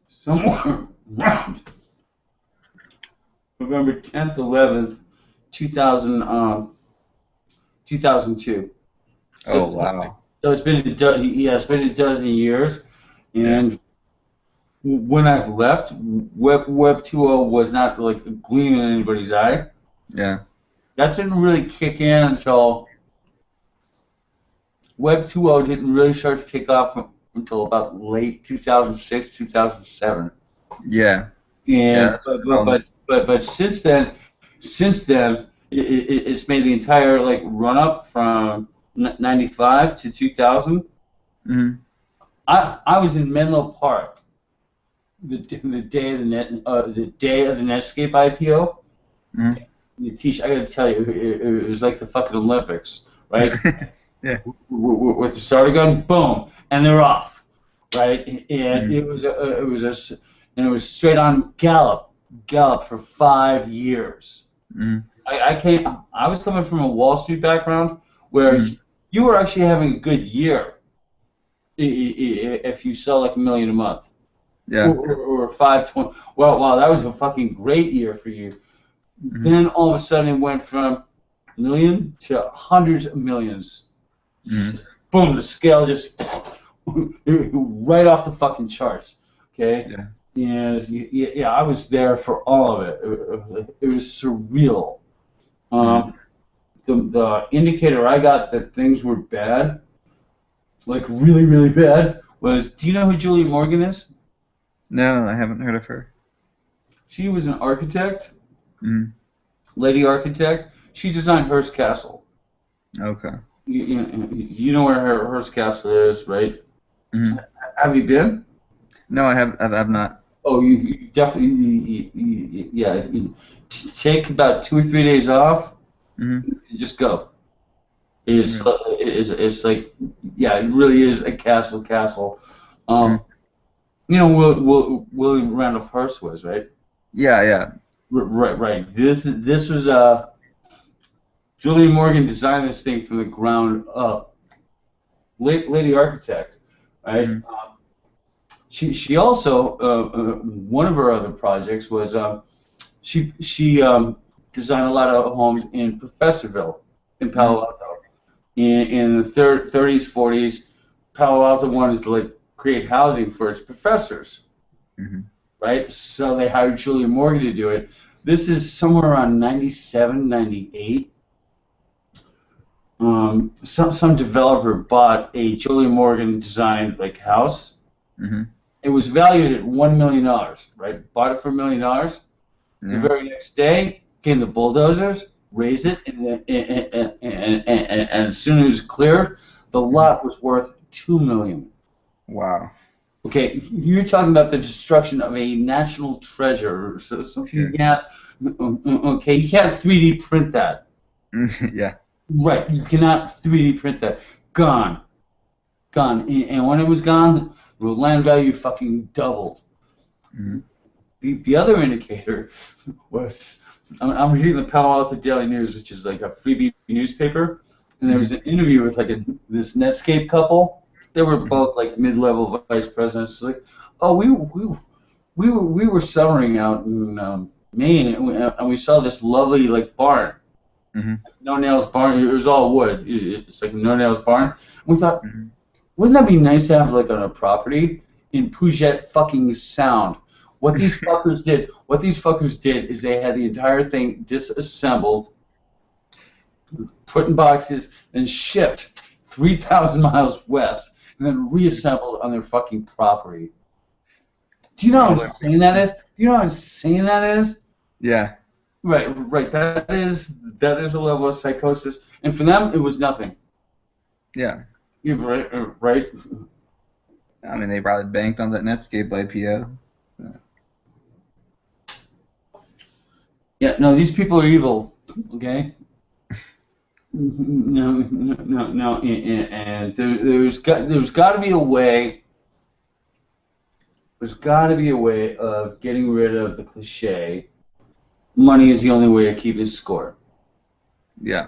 somewhere around November 10th, 11th, 2000, 2002. Oh, wow. So it's been it's been a dozen years, and when I left, Web 2.0 was not like a gleam in anybody's eye. Yeah. That didn't really kick in until Web 2.0 didn't really start to kick off until about late 2006, 2007. Yeah. And that's what but since then, it's made the entire like run up from 95 to 2000. Hmm. I was in Menlo Park the day of the day of the Netscape IPO. Hmm. Tish, I gotta tell you, it was like the fucking Olympics, right? Yeah. With the starter gun, boom, and they're off, right? And Mhm. it was straight on gallop for 5 years. Hmm. I was coming from a Wall Street background where you were actually having a good year if you sell like $1 million a month. Yeah. Or 520. Well, wow, that was a fucking great year for you. Mhm. Then all of a sudden it went from million to hundreds of millions. Mhm. Just, boom, the scale just right off the fucking charts. Okay. Yeah. And yeah, I was there for all of it. It was surreal. The indicator I got that things were bad, like really, really bad, was, do you know who Julie Morgan is? No, I haven't heard of her. She was an architect, Mm. lady architect. She designed Hearst Castle. Okay. You know where Hearst Castle is, right? Hmm. Have you been? No, I've not. Oh, you definitely, yeah. Take about 2 or 3 days off. Hmm. And just go. It's like, yeah, it really is a castle. You know, William Randolph Hearst was, right? Yeah, yeah. Right. This was Julie Morgan designed this thing from the ground up. Lady architect, right? Mhm. she also one of her other projects was she designed a lot of homes in Professorville in Palo Alto. In the 30s, 40s, Palo Alto wanted to like create housing for its professors, Mm-hmm. right? So they hired Julia Morgan to do it. This is somewhere around 97, 98. Some developer bought a Julia Morgan designed like house. Mm-hmm. It was valued at $1 million, right? Bought it for $1 million. The Yeah. very next day came the bulldozers, raised it, and as soon as it was cleared, the lot was worth $2 million. Wow. Okay, you're talking about the destruction of a national treasure. So something Sure. you can't. Okay, you can't 3D print that. Yeah. Right, you cannot 3D print that. Gone. Gone. And when it was gone, the land value fucking doubled. Mm-hmm. The other indicator was, I'm reading the Palo Alto Daily News, which is like a freebie newspaper, and there was an interview with like this Netscape couple. They were both like mid-level vice presidents. Like, oh, we were summering out in Maine, and we saw this lovely like barn. Mm-hmm. No Nails Barn. It was all wood. It's like No Nails Barn. We thought, Mm-hmm. wouldn't that be nice to have like on a property in Puget fucking Sound? What these fuckers did is they had the entire thing disassembled, put in boxes, and shipped 3,000 miles west, and then reassembled on their fucking property. Do you know how insane that is? Do you know how insane that is? Yeah. Right. That is a level of psychosis, and for them, it was nothing. Yeah. You're right. I mean, they probably banked on that Netscape IPO. So. Yeah. No, these people are evil. Okay. No. And there's got to be a way. There's got to be a way of getting rid of the cliche. Money is the only way to keep his score. Yeah.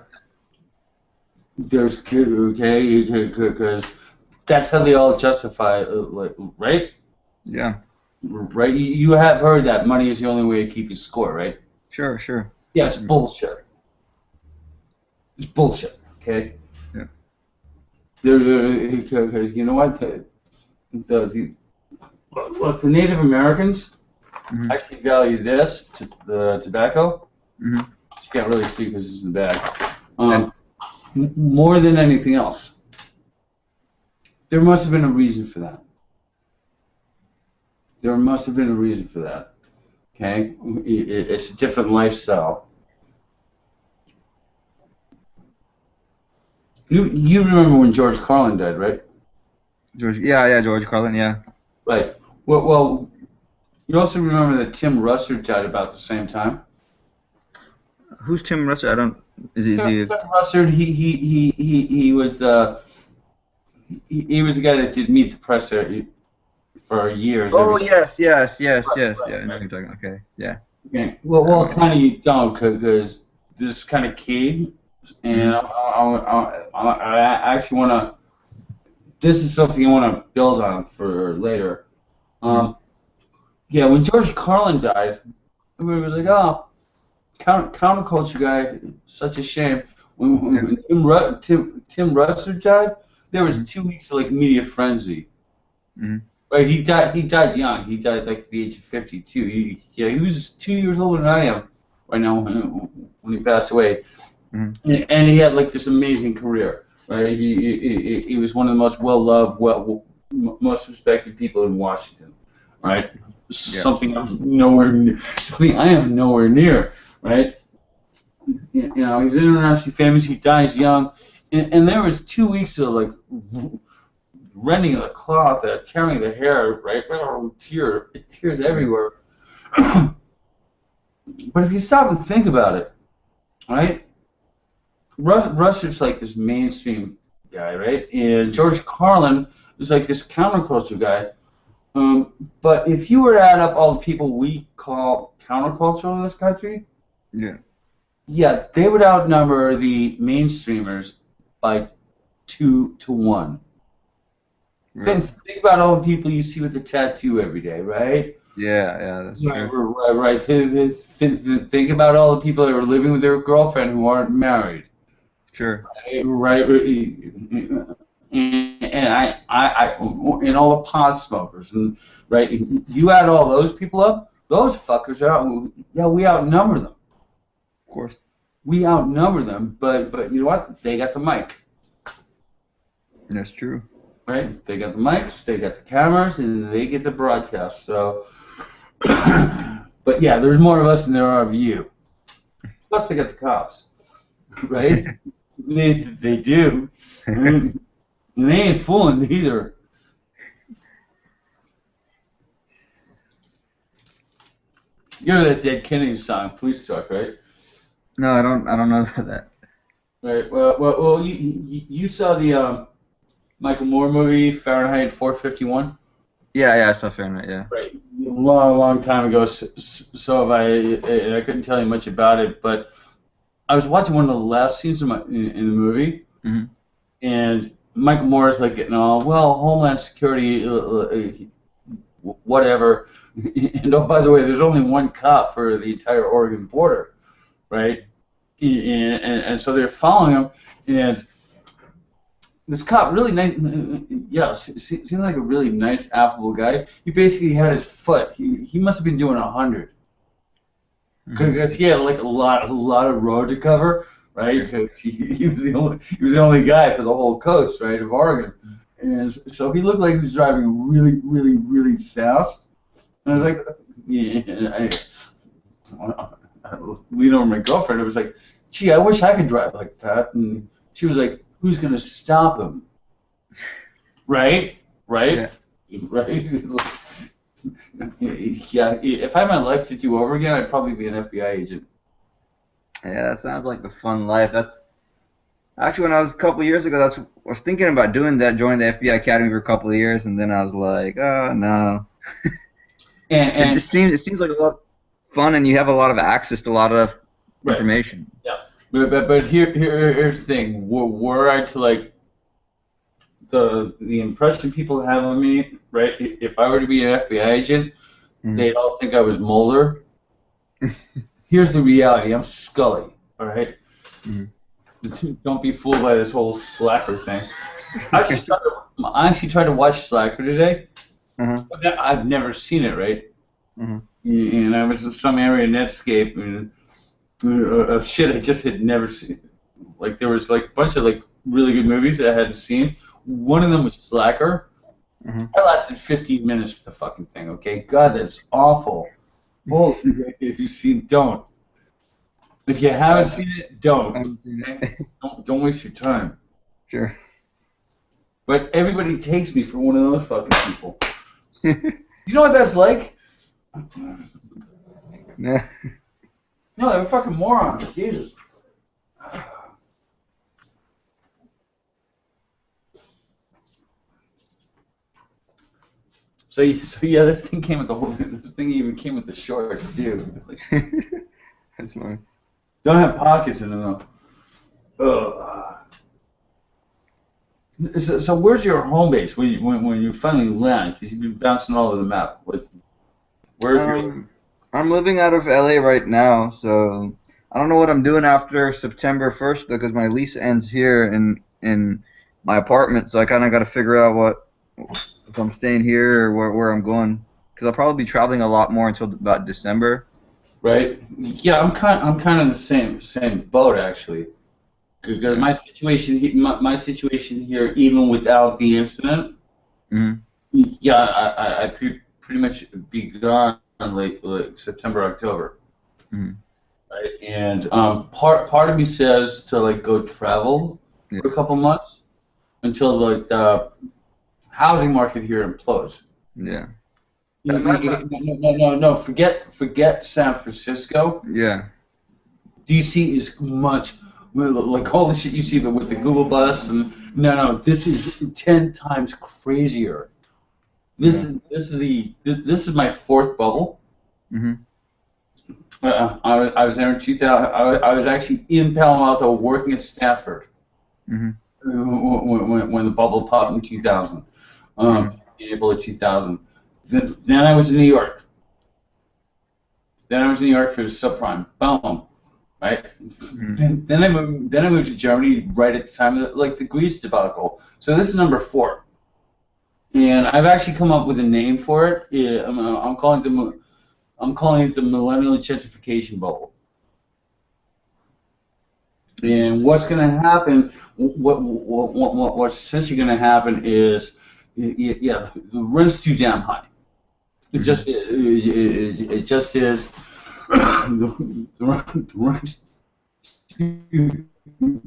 There's because that's how they all justify, right? Yeah. Right. You have heard that money is the only way to keep his score, right? Sure. Yeah, it's bullshit. It's bullshit. Okay. Yeah. Because you know what? The Native Americans Mm-hmm. actually value this, the tobacco. Mm-hmm. You can't really see because it's in the bag. More than anything else. There must have been a reason for that. Okay? It's a different lifestyle. You remember when George Carlin died, right? George Carlin, yeah. Right. Well, you also remember that Tim Russert died about the same time. Who's Tim Russert? I don't. Is he? Tim Russert. He was the guy that did Meet the Press for years. Oh yes. Yeah, I know you're talking. Okay, yeah. Okay. Well, kind of you don't, because this is kind of key, and I actually want to. This is something I want to build on for later. Yeah, when George Carlin died, everybody was like, "Oh, counterculture guy, such a shame." When Tim Russert died, there was 2 weeks of like media frenzy. Mm-hmm. Right, he died young. He died like at the age of 52. He was 2 years older than I am right now when he passed away. Mm-hmm. And he had like this amazing career. Right, he was one of the most well-loved, most respected people in Washington. Right. Yeah. Something I am nowhere near, right? You know, he's internationally famous. He dies young, and there was 2 weeks of like rending of the cloth, tearing the hair, right? Tears everywhere. But if you stop and think about it, right? Russell's like this mainstream guy, right? And George Carlin was like this counterculture guy. But if you were to add up all the people we call countercultural in this country, yeah, they would outnumber the mainstreamers by 2 to 1. Right. Think about all the people you see with a tattoo every day, right? Yeah, that's Right, true. right. Think about all the people that are living with their girlfriend who aren't married, Sure. right? And and all the pot smokers, and right. You add all those people up, those fuckers are yeah. We outnumber them. Of course. We outnumber them, but you know what? They got the mic, That's true. right? They got the mics, they got the cameras, and they get the broadcast. So, but yeah, there's more of us than there are of you. Plus, they got the cops, right? They do. And they ain't fooling either. You know that Dead Kennedy song, Police Truck, right? No, I don't know about that. Right. Well, you saw the Michael Moore movie Fahrenheit 451. Yeah, I saw Fahrenheit. Yeah. Right. Long time ago. So have I. And I couldn't tell you much about it, but I was watching one of the last scenes in the movie, hmm and Michael Moore is like getting all, well, Homeland Security, whatever. And oh, by the way, there's only one cop for the entire Oregon border, right? And so they're following him, and this cop, really nice, yeah, seemed like a really nice, affable guy. He basically had his foot. He must have been doing 100 because he had like a lot of road to cover, right? Because he was the only guy for the whole coast, right, of Oregon, and so he looked like he was driving really, really, really fast. And I was like, yeah, I leaned over my girlfriend. I was like, gee, I wish I could drive like that. And she was like, who's gonna stop him? Right? Yeah. Right? Yeah. If I had my life to do over again, I'd probably be an FBI agent. Yeah, that sounds like the fun life. That's actually when I was a couple of years ago. I was thinking about doing that, joining the FBI Academy for a couple of years, and then I was like, oh no. And It seems like a lot of fun, and you have a lot of access to a lot of right. information. Yeah. But here's the thing. Were I to like the impression people have of me, right? If I were to be an FBI agent, they'd all think I was Mulder. Here's the reality. I'm Scully. All right. Don't be fooled by this whole Slacker thing. I actually tried to watch Slacker today. I've never seen it, right? And I was in some area in Netscape and of shit I just had never seen. Like there was like a bunch of like really good movies that I hadn't seen. One of them was Slacker. I lasted 15 minutes with the fucking thing. Okay, God, that's awful. Well, if you've seen, don't. If you haven't seen it, don't. Okay? Don't waste your time. Sure. But everybody takes me for one of those fucking people. You know what that's like? No. No, they're fucking morons. Jesus. So yeah, this thing came with the whole. This thing even came with the shorts too. Like, That's fine. don't have pockets in them though. So where's your home base when you finally land? Because you've been bouncing all over the map. Where's I'm living out of LA right now, so I don't know what I'm doing after September 1st because my lease ends here in my apartment. So I kind of got to figure out if I'm staying here or where I'm going. Because I'll probably be traveling a lot more until about December. right? Yeah, I'm kind of in the same boat actually. Because my situation here, even without the incident, yeah, I pretty much be gone like September, October, right? And part of me says to like go travel for a couple months until like the housing market here implodes. Yeah. No, forget San Francisco. Yeah. DC is much. Like all the shit you see, but with the Google bus and no, this is 10 times crazier. This is my fourth bubble. I was there in 2000. I was actually in Palo Alto working at Stanford when the bubble popped in 2000. April of 2000. Then I was in New York. Then I was in New York for subprime. Boom. Right. Then I moved to Germany right at the time of the Greece debacle. So this is number 4. And I've actually come up with a name for it. Yeah, I'm calling it the millennial gentrification bubble. And what's going to happen? What's essentially going to happen is, the rent's too damn high. It just is. The rent's too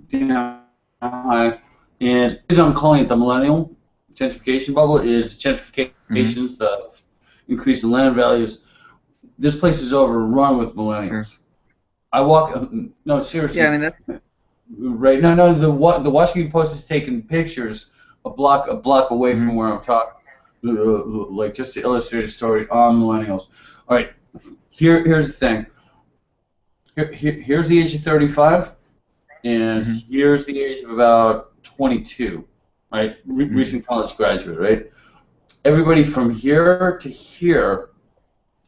damn high, and the reason I'm calling it the millennial gentrification bubble is gentrification, the increase in land values. This place is overrun with millennials. Sure. I walk. No, seriously. Yeah, I mean that. Right. No. The Washington Post is taking pictures a block away from where I'm talking, like just to illustrate a story on millennials. All right. Here's the thing. Here's the age of 35, and here's the age of about 22. Right. Recent college graduate. Right. Everybody from here to here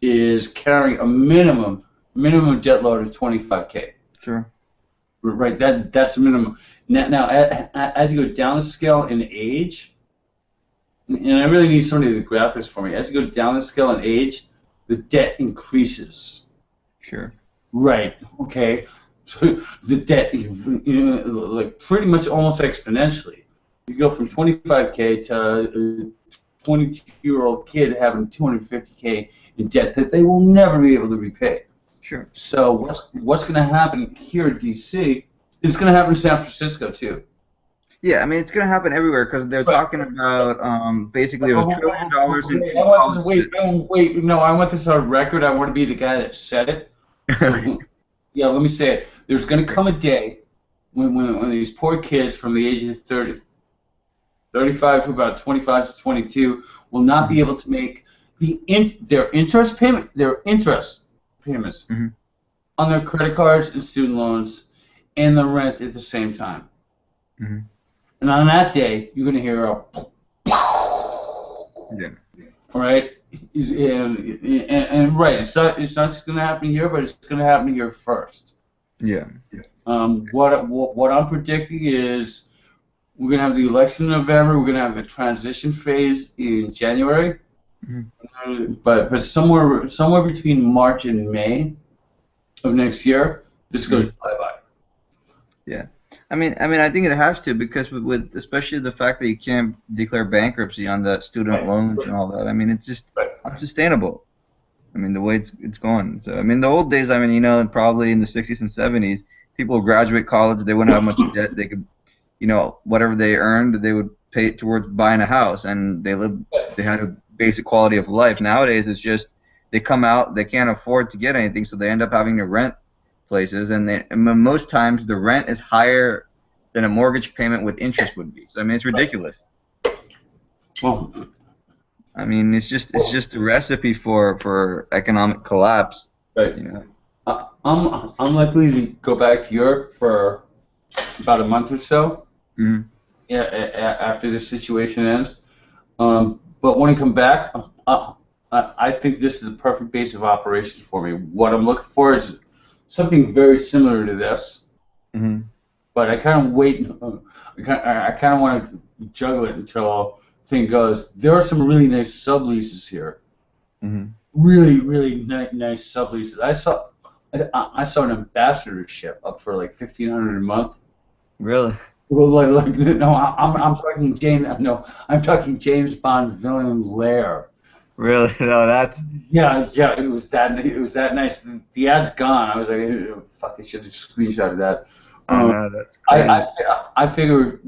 is carrying a minimum debt load of 25K. Sure. Right, that's the minimum. Now, as you go down the scale in age, and I really need somebody to graph this for me. As you go down the scale in age, the debt increases. Sure. Right. Okay. So the debt, like pretty much almost exponentially. You go from 25K to a 22-year-old kid having 250K in debt that they will never be able to repay. Sure. So what's going to happen here in D.C., it's going to happen in San Francisco too. Yeah, I mean it's going to happen everywhere because they're talking about basically $1 trillion in. Wait, no, I want this on record. I want to be the guy that said it. Yeah, let me say it. There's going to come a day when these poor kids from the age of 35 to about 25 to 22 will not be able to make their interest payments on their credit cards and student loans and the rent at the same time. And on that day, you're going to hear a right? And right, it's not just going to happen here, but it's going to happen here first. Yeah. What I'm predicting is we're going to have the election in November. We're going to have the transition phase in January. But somewhere between March and May of next year, this goes bye-bye. Yeah. I mean, I think it has to because with especially the fact that you can't declare bankruptcy on the student loans and all that. I mean, it's just unsustainable. I mean, the way it's going. So I mean, the old days. I mean, probably in the 60s and 70s, people would graduate college, they wouldn't have much debt. They could, whatever they earned, they would pay it towards buying a house, and they had a basic quality of life. Nowadays, it's just they come out, they can't afford to get anything, so they end up having to rent places, and most times the rent is higher than a mortgage payment with interest would be. So I mean, it's ridiculous. Well, I mean, it's just a recipe for economic collapse. Right. I'm likely to go back to Europe for about a month or so. Yeah, after this situation ends. But when I come back, I think this is the perfect base of operations for me. What I'm looking for is something very similar to this, but I kind of wait. I kind of want to juggle it until thing goes. There are some really nice subleases here. Really, really nice subleases. I saw an ambassadorship up for like $1,500 a month. Really? Well, no, I'm talking James. No, I'm talking James Bond villain Lair. Really? No, that's. Yeah. It was that nice. The ad's gone. I was like, fuck, I should have screenshotted that. I know, that's crazy. I figure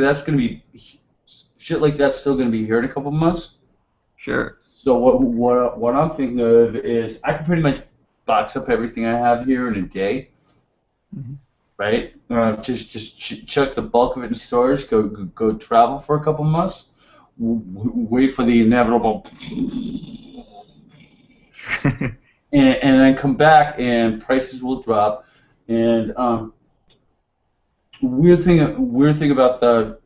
that's gonna be shit like that's still gonna be here in a couple months. Sure. So what I'm thinking of is I can pretty much box up everything I have here in a day. Right? Just chuck the bulk of it in storage. Go travel for a couple months. Wait for the inevitable, and then come back, and prices will drop. And weird thing about the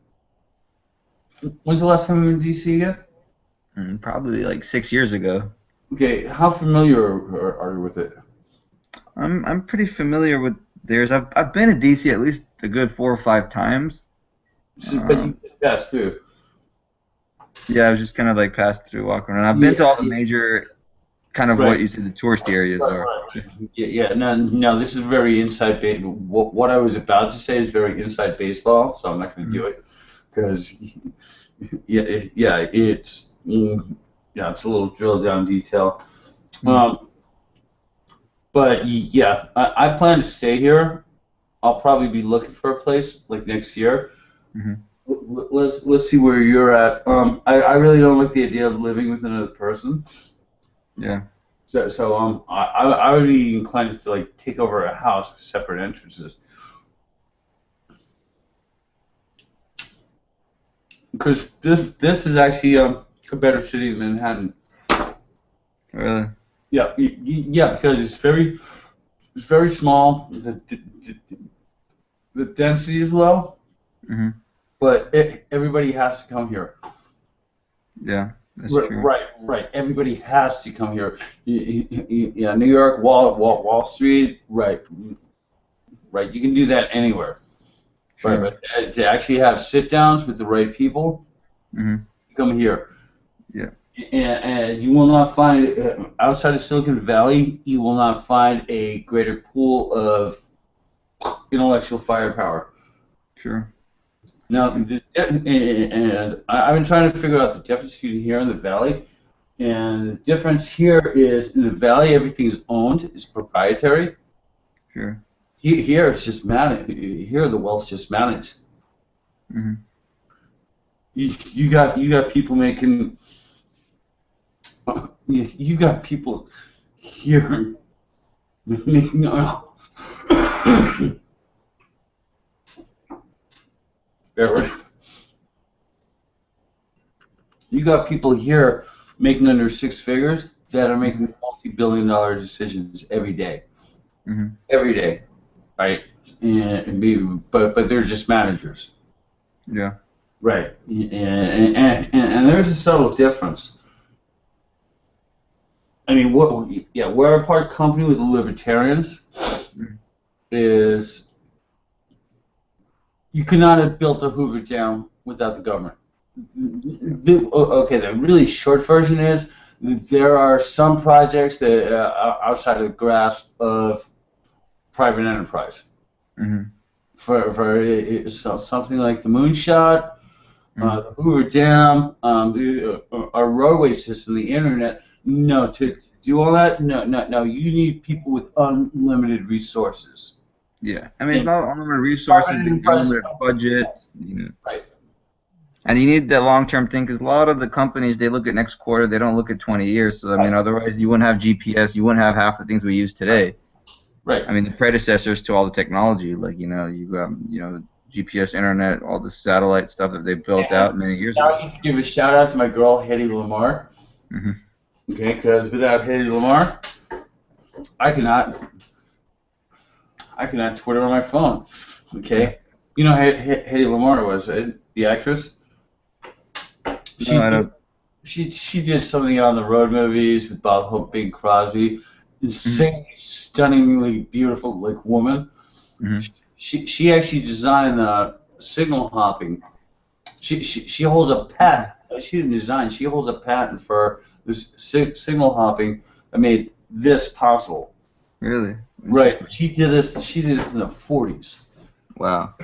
When's the last time you were in DC again? Probably like 6 years ago. Okay, how familiar are you with it? I'm pretty familiar with theirs. I've been to DC at least a good 4 or 5 times. But you Um, passed through. yeah, I was just kind of like passed through walking around. I've been to Yeah, all the major kind of what right. you see the touristy areas Right, are. right. Yeah, yeah. No, no. This is very inside baseball. What I was about to say is very inside baseball, so I'm not going to Mhm. do it because, yeah, yeah, yeah, it's a little drill down detail. Mhm. Um, but yeah, I plan to stay here. I'll probably be looking for a place like next year. Mhm. Let's see where you're at. I really don't like the idea of living with another person. Yeah. I would be inclined to like take over a house with separate entrances because this is actually a better city than Manhattan. Really. Yeah, yeah, because it's very small. The density is low, Mhm. but everybody has to come here. Yeah, that's true. Right, right. Everybody has to come here. Yeah, New York, Wall Street. Right, right. You can do that anywhere. Right, Sure. but to actually have sit downs with the right people, Mhm. come here. Yeah. And you will not find outside of Silicon Valley, you will not find a greater pool of intellectual firepower. Sure. Now, Mm. and I've been trying to figure out the difference between here and the Valley. And the difference here is in the Valley, everything is owned, is proprietary. Sure. Here, it's just managed. Here, the wealth's just managed. Mhm. You got people making. You got people here making. Bear with. You got people here making under six figures that are Mhm. making multi-billion-dollar decisions Mhm. every day, right? But they're just managers, Yeah. right? And there's a subtle difference. I mean, what? Yeah, we're a part company with the libertarians Mhm. is you could not have built a Hoover Dam without the government. Okay, the really short version is there are some projects that are outside of the grasp of private enterprise. Mhm. So something like the moonshot, Mhm. the Hoover Dam, our roadway system, the internet. No, to do all that, no, no, no. You need people with unlimited resources. Yeah. I mean, it's And not unlimited resources. private They need enterprise, unlimited budget. right? And you need the long-term thing because a lot of the companies they look at next quarter, they don't look at 20 years. So I mean, Right, otherwise you wouldn't have GPS, you wouldn't have half the things we use right, today. right. I mean, the predecessors to all the technology, like you got GPS, internet, all the satellite stuff that they built And out many years now ago. I need to give a shout out to my girl Hedy Lamar. Hmm. Okay, because without Hedy Lamar, I cannot I cannot Twitter on my phone. Yeah. Okay, you know Hedy Lamar was right? The actress. No, She I did don't. she did some of the On the Road movies with Bob Hope, Bing Crosby. Hmm. Insane, stunningly beautiful like woman. Hmm. She actually designed signal hopping. She holds a patent. She didn't design. She holds a patent for this signal hopping that made this possible. Really Right. interesting. She did this in the 40s. Wow.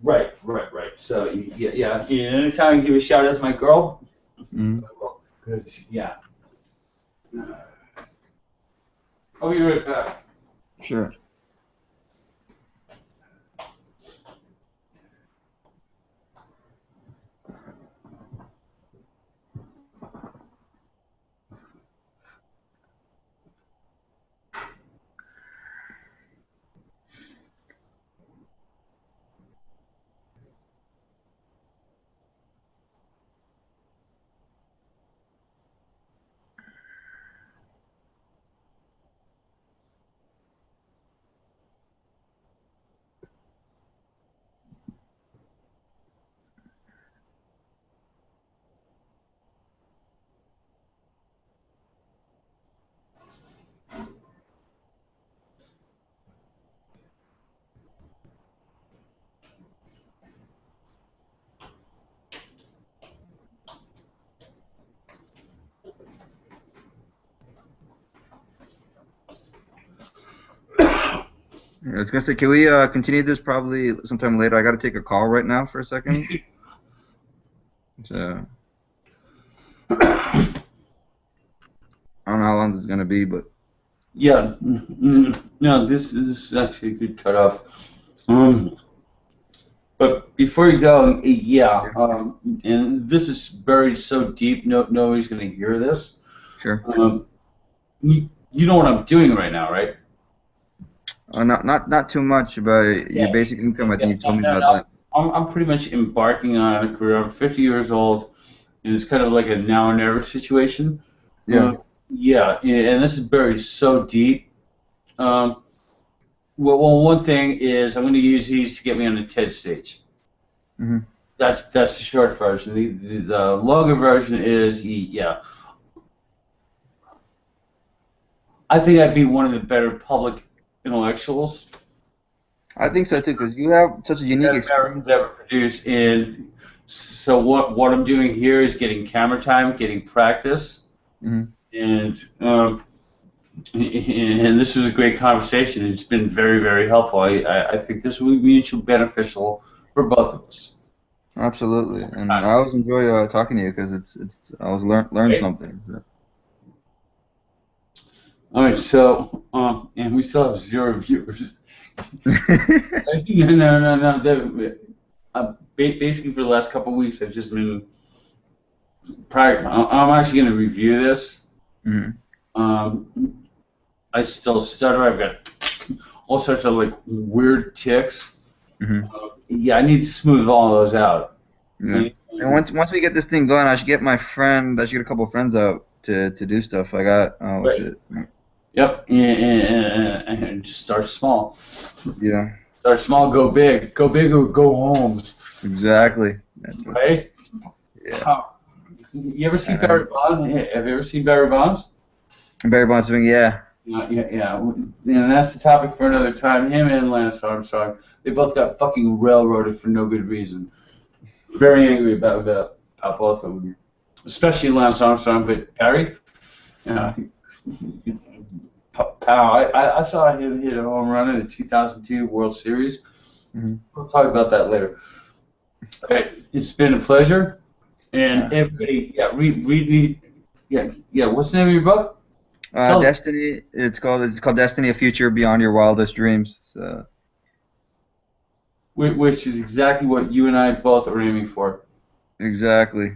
Right. Right. Right. So yeah, yeah. Anytime I give a shout out to my girl, Hmm. because yeah. I'll be right back. Sure. I was gonna say, can we continue this probably sometime later? I gotta take a call right now for a second. So I don't know how long this is gonna be, but Yeah, no, this is actually a good cutoff. But before you go, yeah, and this is buried so deep, nobody's gonna hear this. sure. You know what I'm doing right now, right? Not too much about your Yeah, basic income. I think yeah, you told me no, about no. that. I'm pretty much embarking on a career. I'm 50 years old, and it's kind of like a now or never situation. Yeah. Uh, yeah, and this is buried so deep. Um, well, one thing is I'm going to use these to get me on the TED stage. Mhm. That's the short version. The longer version is, yeah, I think I'd be one of the better public intellectuals I think so too, because you have such a unique that experience. Americans ever produced. And so what I'm doing here is getting camera time, getting practice, Mhm. and and this was a great conversation. It's been very, very helpful. I think this will be mutually beneficial for both of us. Absolutely, and Time, I always enjoy talking to you because it's I always learn right? something. So. All right, so and we still have 0 viewers. No. Basically, for the last couple of weeks, I've just been. I'm actually going to review this. Mhm. Um, I still stutter. I've got all sorts of like weird tics. Mhm. Yeah, I need to smooth all those out. Yeah. And And- once we get this thing going, I should get my friend. I should get a couple of friends out to do stuff. I got what's right. it? Yep. And just start small. Yeah. Start small, go big. Go big or go home. Exactly. Right? Yeah. You ever see Uh, Barry Bonds? Have you ever seen Barry Bonds? Barry Bonds thing. Yeah. Yeah. And that's the topic for another time. Him and Lance Armstrong, they both got fucking railroaded for no good reason. Very angry about both of them, especially Lance Armstrong. But Barry, yeah, pow! I saw him hit a home run in the 2002 World Series. Mhm. We'll talk about that later. Okay, it's been a pleasure, and Uh, everybody, yeah, read, yeah. What's the name of your book? Tell us. Destiny. It's called Destiny: A Future Beyond Your Wildest Dreams. So Which is exactly what you and I both are aiming for. exactly.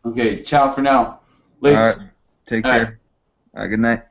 Okay, ciao for now. All right. Ladies. Take All right. care. All right. Good night.